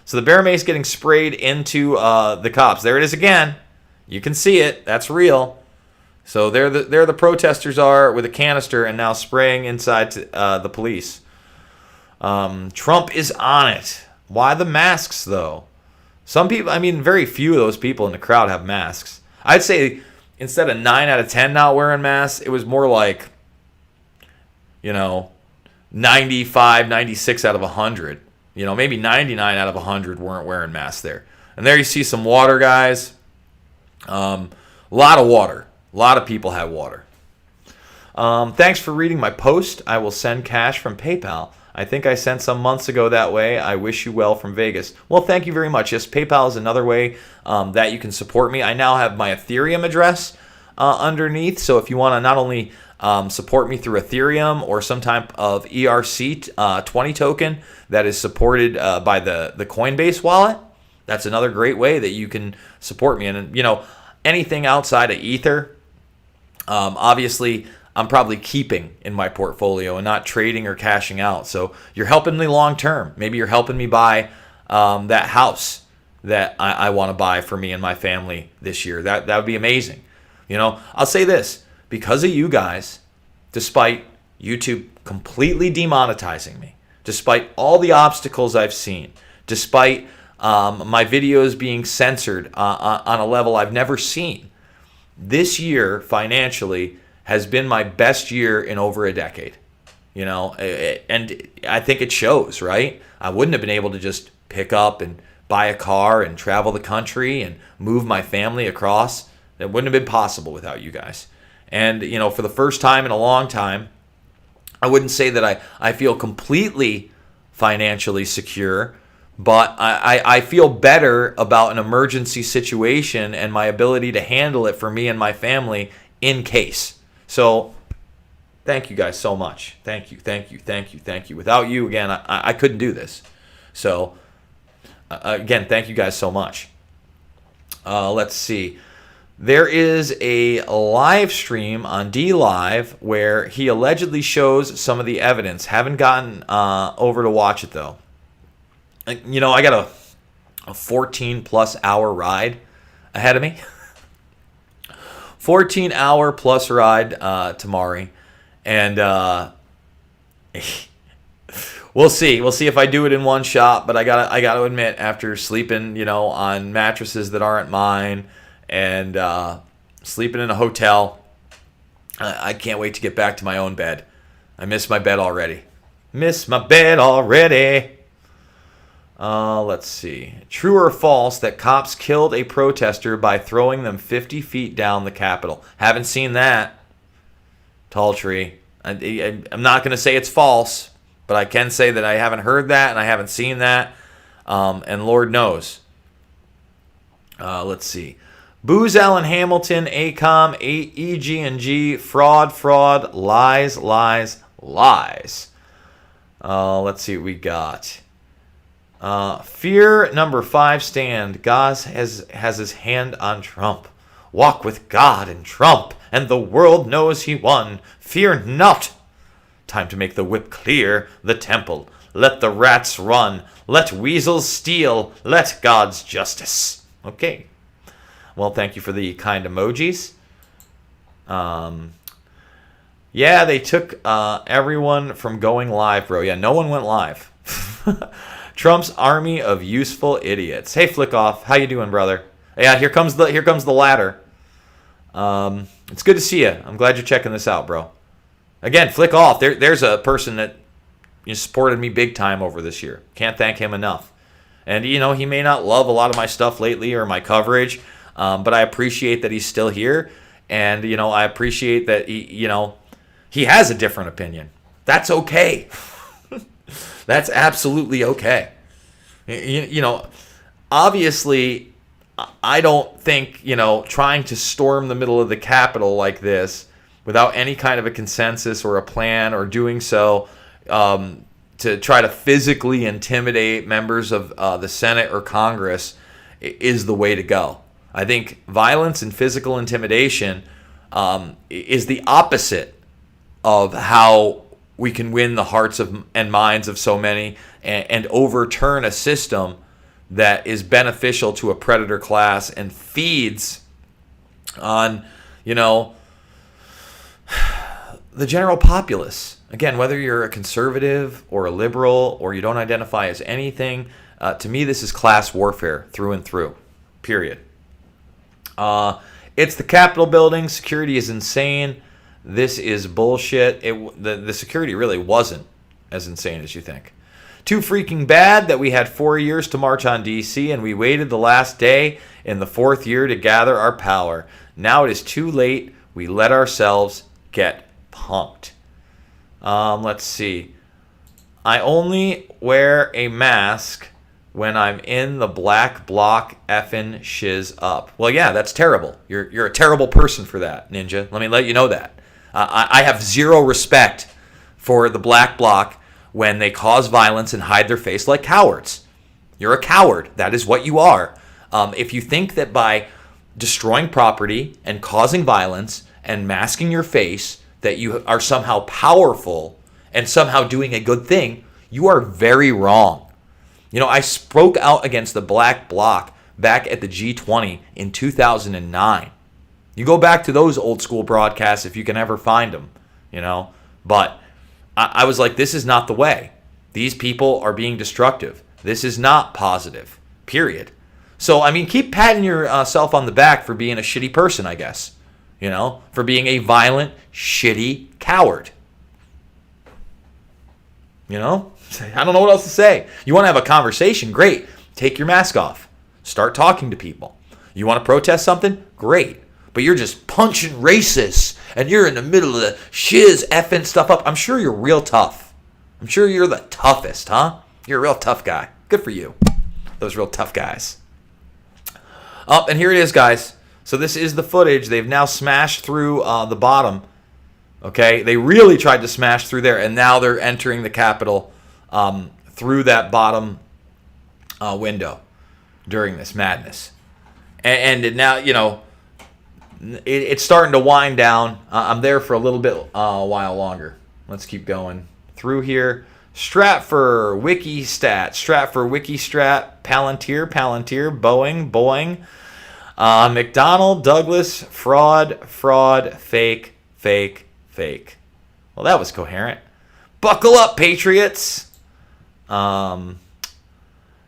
So the bear mace getting sprayed into the cops. There it is again. You can see it. That's real. So there the protesters are with a canister and now spraying inside the police. Trump is on it. Why the masks, though? Some people, I mean, very few of those people in the crowd have masks. I'd say instead of 9 out of 10 not wearing masks, it was more like, 95, 96 out of 100. Maybe 99 out of 100 weren't wearing masks there. And there you see some water, guys. A lot of water. A lot of people have water. Thanks for reading my post. I will send cash from PayPal. I think I sent some months ago that way. I wish you well from Vegas. Well, thank you very much. Yes, PayPal is another way that you can support me. I now have my Ethereum address underneath. So if you want to not only support me through Ethereum or some type of ERC20 token that is supported by the Coinbase wallet, that's another great way that you can support me. And, anything outside of Ether, obviously, I'm probably keeping in my portfolio and not trading or cashing out. So you're helping me long term. Maybe you're helping me buy that house that I want to buy for me and my family this year. That would be amazing. I'll say this. Because of you guys, despite YouTube completely demonetizing me, despite all the obstacles I've seen, despite my videos being censored on a level I've never seen, this year financially has been my best year in over a decade. And I think it shows, right? I wouldn't have been able to just pick up and buy a car and travel the country and move my family across. That wouldn't have been possible without you guys. And, for the first time in a long time, I wouldn't say that I feel completely financially secure, but I feel better about an emergency situation and my ability to handle it for me and my family in case. So thank you guys so much. Thank you. Without you, again, I couldn't do this. So, again, thank you guys so much. Let's see. There is a live stream on D Live where he allegedly shows some of the evidence. Haven't gotten over to watch it, though. I got a 14-plus hour ride ahead of me. 14-hour plus ride to Mari. And we'll see. We'll see if I do it in one shot. But I gotta admit, after sleeping, on mattresses that aren't mine and sleeping in a hotel, I can't wait to get back to my own bed. I miss my bed already. Let's see. True or false that cops killed a protester by throwing them 50 feet down the Capitol? Haven't seen that. Tall tree. I'm not going to say it's false, but I can say that I haven't heard that and I haven't seen that. And Lord knows. Let's see. Booz Allen Hamilton, ACOM, EG&G, fraud, lies. Let's see what we got. Fear number 5 stand. God has his hand on Trump. Walk with God and Trump, and the world knows he won. Fear not. Time to make the whip clear the temple. Let the rats run. Let weasels steal. Let God's justice. Okay. Well, thank you for the kind emojis. Yeah, they took everyone from going live, bro. Yeah, no one went live. Trump's army of useful idiots. Hey, Flick Off, how you doing, brother? Yeah, here comes the ladder. It's good to see you. I'm glad you're checking this out, bro. Again, Flick Off. There's a person that supported me big time over this year. Can't thank him enough. And he may not love a lot of my stuff lately or my coverage, but I appreciate that he's still here, and I appreciate that he has a different opinion. That's okay. That's absolutely okay. Obviously, I don't think, trying to storm the middle of the Capitol like this without any kind of a consensus or a plan, or doing so to try to physically intimidate members of the Senate or Congress is the way to go. I think violence and physical intimidation is the opposite of how we can win the hearts and minds of so many and overturn a system that is beneficial to a predator class and feeds on, the general populace. Again, whether you're a conservative or a liberal or you don't identify as anything, to me this is class warfare through and through, period. It's the Capitol building. Security is insane. This is bullshit. The security really wasn't as insane as you think. Too freaking bad that we had 4 years to march on D.C. and we waited the last day in the 4th year to gather our power. Now it is too late. We let ourselves get punked. Let's see. I only wear a mask when I'm in the black bloc effing shiz up. Well, yeah, that's terrible. You're a terrible person for that, Ninja. Let me let you know that. I have zero respect for the black bloc when they cause violence and hide their face like cowards. You're a coward. That is what you are. If you think that by destroying property and causing violence and masking your face that you are somehow powerful and somehow doing a good thing, you are very wrong. I spoke out against the black bloc back at the G20 in 2009. You go back to those old school broadcasts if you can ever find them, But I was like, this is not the way. These people are being destructive. This is not positive, period. So, keep patting yourself on the back for being a shitty person, I guess. For being a violent, shitty coward. I don't know what else to say. You want to have a conversation? Great. Take your mask off. Start talking to people. You want to protest something? Great. But you're just punching racists and you're in the middle of the shiz effing stuff up. I'm sure you're real tough. I'm sure you're the toughest, huh? You're a real tough guy. Good for you. Those real tough guys. And here it is, guys. So this is the footage. They've now smashed through the bottom. Okay? They really tried to smash through there, and now they're entering the Capitol through that bottom window during this madness. And now, it's starting to wind down. I'm there for a little bit, while longer. Let's keep going through here. Stratfor, Wikistat, Palantir, Boeing, McDonald, Douglas, fraud, fake. Well, that was coherent. Buckle up, Patriots.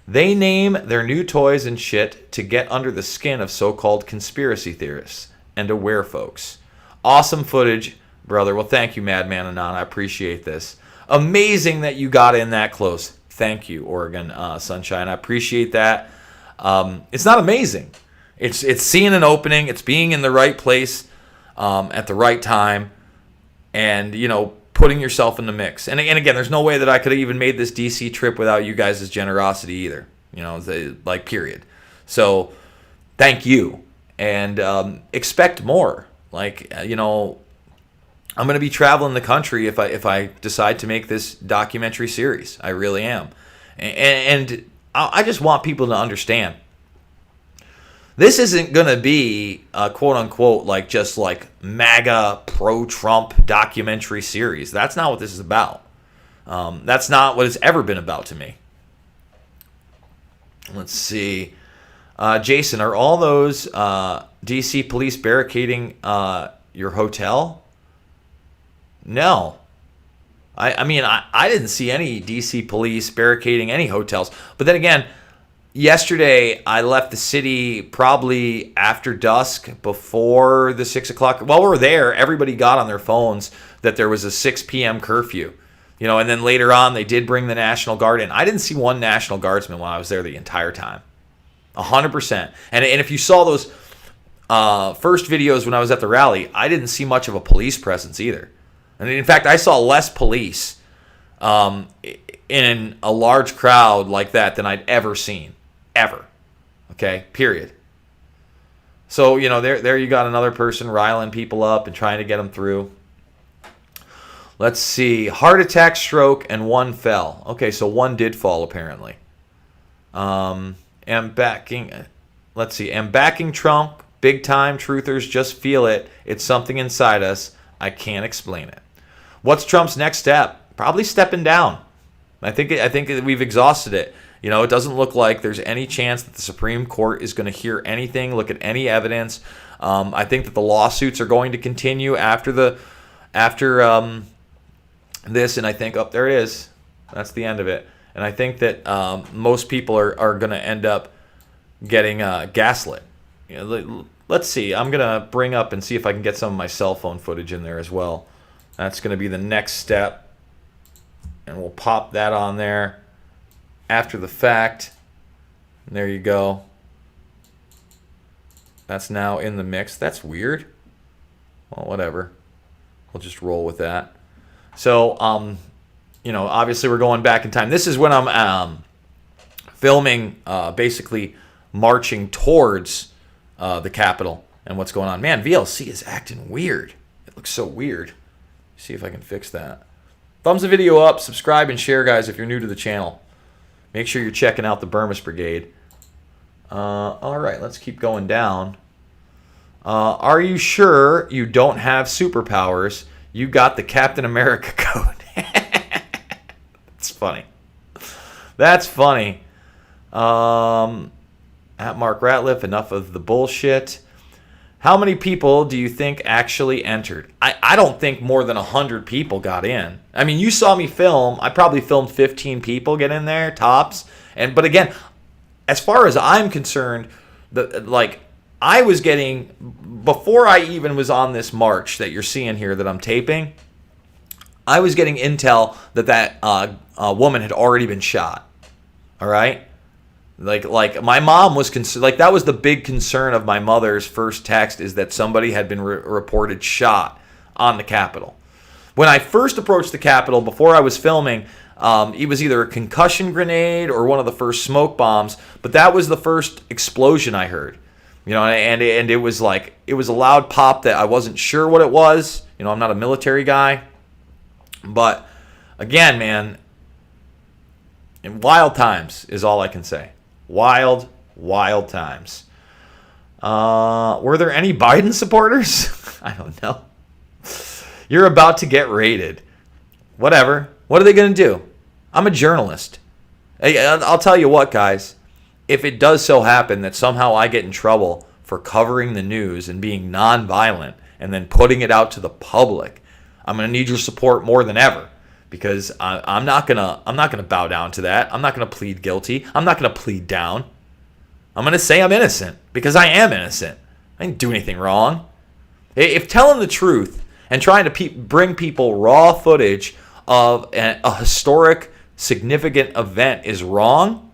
They name their new toys and shit to get under the skin of so-called conspiracy theorists and aware folks. Awesome footage, brother. Well, thank you, Madman Anon. I appreciate this. Amazing that you got in that close. Thank you, Oregon Sunshine. I appreciate that. It's not amazing. It's seeing an opening. It's being in the right place at the right time, and putting yourself in the mix. And again, there's no way that I could have even made this DC trip without you guys' generosity either. Period. So, thank you, and expect more. I'm going to be traveling the country if I decide to make this documentary series. I really am. And I just want people to understand. This isn't going to be a quote-unquote just MAGA pro-Trump documentary series. That's not what this is about. That's not what it's ever been about to me. Let's see. Jason, are all those D.C. police barricading your hotel? No. I didn't see any D.C. police barricading any hotels. But then again, yesterday I left the city probably after dusk, before the 6 o'clock. While we were there, everybody got on their phones that there was a 6 p.m. curfew. And then later on they did bring the National Guard in. I didn't see one National Guardsman while I was there the entire time. 100%. And if you saw those first videos when I was at the rally, I didn't see much of a police presence either. And in fact, I saw less police in a large crowd like that than I'd ever seen. Ever. Okay? Period. So, there you got another person riling people up and trying to get them through. Let's see. Heart attack, stroke, and one fell. Okay, so one did fall apparently. Am backing Trump. Big time. Truthers just feel it. It's something inside us. I can't explain it. What's Trump's next step? Probably stepping down. I think we've exhausted it. It doesn't look like there's any chance that the Supreme Court is going to hear anything, look at any evidence. I think that the lawsuits are going to continue after this, and I think, there it is. That's the end of it. And I think that most people are going to end up getting gaslit. Let's see. I'm going to bring up and see if I can get some of my cell phone footage in there as well. That's going to be the next step. And we'll pop that on there after the fact. And there you go. That's now in the mix. That's weird. Well, whatever. We'll just roll with that. So, obviously we're going back in time. This is when I'm filming, basically marching towards the Capitol and what's going on. Man, VLC is acting weird. It looks so weird. See if I can fix that. Thumbs the video up, subscribe, and share, guys, if you're new to the channel. Make sure you're checking out the Burmese Brigade. All right, let's keep going down. Are you sure you don't have superpowers? You got the Captain America code. That's funny. That's funny. At Mark Ratliff, enough of the bullshit. How many people do you think actually entered? I don't think more than 100 people got in. I mean, you saw me film. I probably filmed 15 people get in there, tops. But again, as far as I'm concerned, I was getting, before I even was on this march that you're seeing here that I'm taping, I was getting intel that woman had already been shot. All right? Like my mom was concerned. That was the big concern of my mother's first text, is that somebody had been reported shot on the Capitol. When I first approached the Capitol, before I was filming, it was either a concussion grenade or one of the first smoke bombs. But that was the first explosion I heard. And it was a loud pop that I wasn't sure what it was. I'm not a military guy, but again, man, in wild times is all I can say. Wild, wild times. Were there any Biden supporters? I don't know. You're about to get raided. Whatever. What are they going to do? I'm a journalist. I'll tell you what, guys. If it does so happen that somehow I get in trouble for covering the news and being nonviolent and then putting it out to the public, I'm going to need your support more than ever, because I'm not gonna bow down to that. I'm not going to plead guilty. I'm not going to plead down. I'm going to say I'm innocent, because I am innocent. I didn't do anything wrong. If telling the truth and trying to bring people raw footage of a historic, significant event is wrong,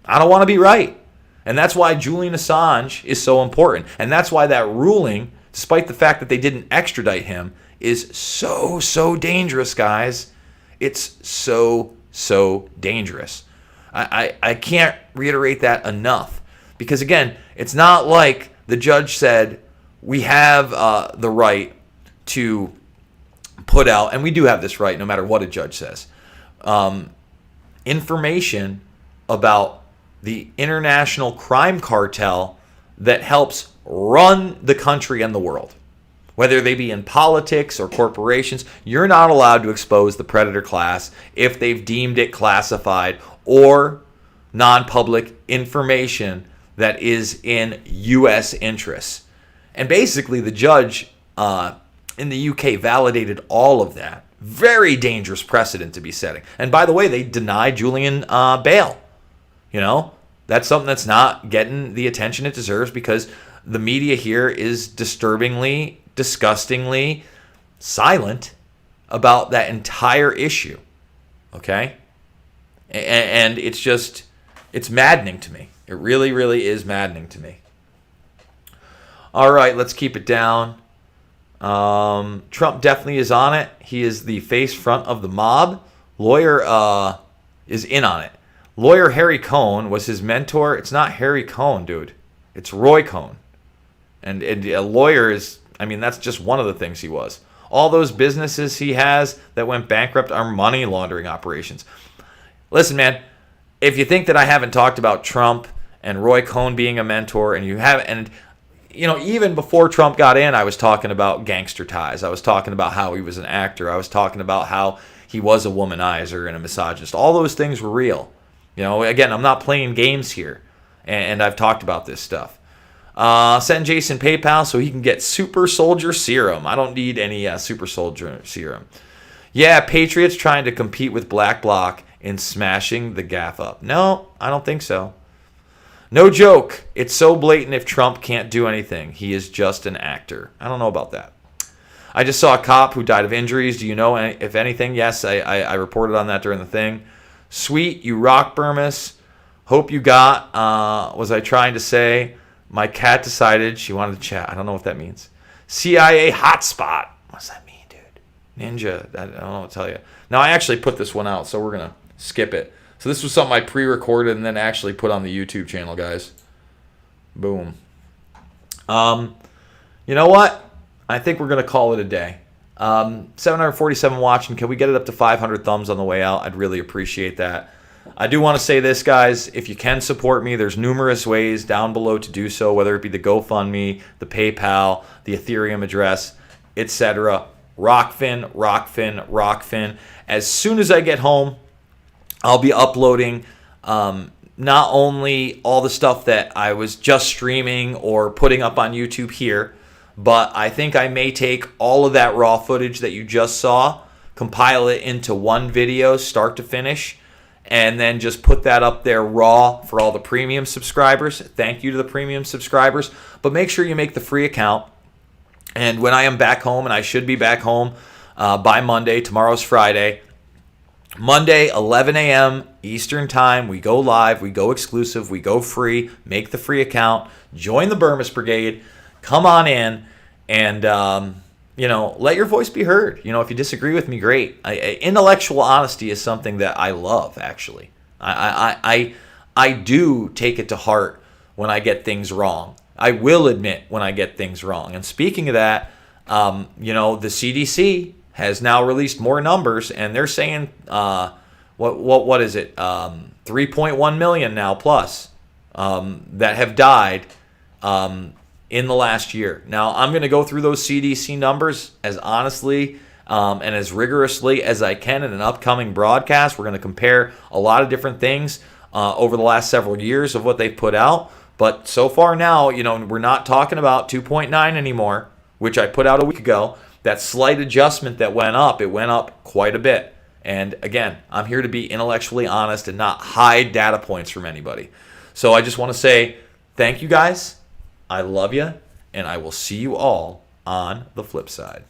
I don't want to be right. And that's why Julian Assange is so important. And that's why that ruling, despite the fact that they didn't extradite him, is so, so dangerous, guys. It's so, so dangerous. I can't reiterate that enough. Because, again, it's not like the judge said we have the right to put out, and we do have this right no matter what a judge says, information about the international crime cartel that helps run the country and the world. Whether they be in politics or corporations, you're not allowed to expose the predator class if they've deemed it classified or non-public information that is in U.S. interests. And basically the judge in the UK validated all of that. Very dangerous precedent to be setting. And by the way, they denied Julian bail. You know, that's something that's not getting the attention it deserves, because the media here is disturbingly, disgustingly silent about that entire issue. Okay? And it's just, it's maddening to me. It really, really is maddening to me. All right, let's keep it down. Trump definitely is on it. He is the face front of the mob. Lawyer is in on it. Lawyer Harry Cohn was his mentor. It's not Harry Cohn, dude. It's Roy Cohn. And a lawyer is, I mean, that's just one of the things he was. All those businesses he has that went bankrupt are money laundering operations. Listen, man, if you think that I haven't talked about Trump and Roy Cohn being a mentor, and you haven't, and you know, even before Trump got in, I was talking about gangster ties. I was talking about how he was an actor. I was talking about how he was a womanizer and a misogynist. All those things were real. You know, again, I'm not playing games here, and I've talked about this stuff. Send Jason PayPal so he can get Super Soldier Serum. I don't need any Super Soldier Serum. Yeah, Patriots trying to compete with Black Bloc in smashing the gaff up. No, I don't think so. No joke. It's so blatant if Trump can't do anything. He is just an actor. I don't know about that. I just saw a cop who died of injuries. Do you know if anything? Yes, I reported on that during the thing. Sweet, you rock, Burmis. Hope you got, was I trying to say, my cat decided she wanted to chat. I don't know what that means. CIA hotspot. What does that mean, dude? Ninja. I don't know what to tell you. Now, I actually put this one out, so we're going to skip it. So this was something I pre-recorded and then actually put on the YouTube channel, guys. Boom. You know what? I think we're going to call it a day. 747 watching. Can we get it up to 500 thumbs on the way out? I'd really appreciate that. I do want to say this, guys. If you can support me, there's numerous ways down below to do so, whether it be the GoFundMe, the PayPal, the Ethereum address, etc. Rockfin, Rockfin, Rockfin. As soon as I get home, I'll be uploading not only all the stuff that I was just streaming or putting up on YouTube here, but I think I may take all of that raw footage that you just saw, compile it into one video, start to finish, and then just put that up there raw for all the premium subscribers. Thank you to the premium subscribers. But make sure you make the free account. And when I am back home, and I should be back home by Monday, tomorrow's Friday, Monday, 11 a.m. Eastern Time, we go live, we go exclusive, we go free, make the free account, join the Burmis Brigade, come on in, and, let your voice be heard. You know, if you disagree with me, great. Intellectual honesty is something that I love, actually. I do take it to heart when I get things wrong. I will admit when I get things wrong. And speaking of that, the CDC has now released more numbers, and they're saying, what is it? 3.1 million now plus that have died in the last year. Now, I'm going to go through those CDC numbers as honestly and as rigorously as I can in an upcoming broadcast. We're going to compare a lot of different things over the last several years of what they've put out. But so far now, we're not talking about 2.9 anymore, which I put out a week ago. That slight adjustment that went up, it went up quite a bit. And again, I'm here to be intellectually honest and not hide data points from anybody. So I just want to say thank you guys. I love you, and I will see you all on the flip side.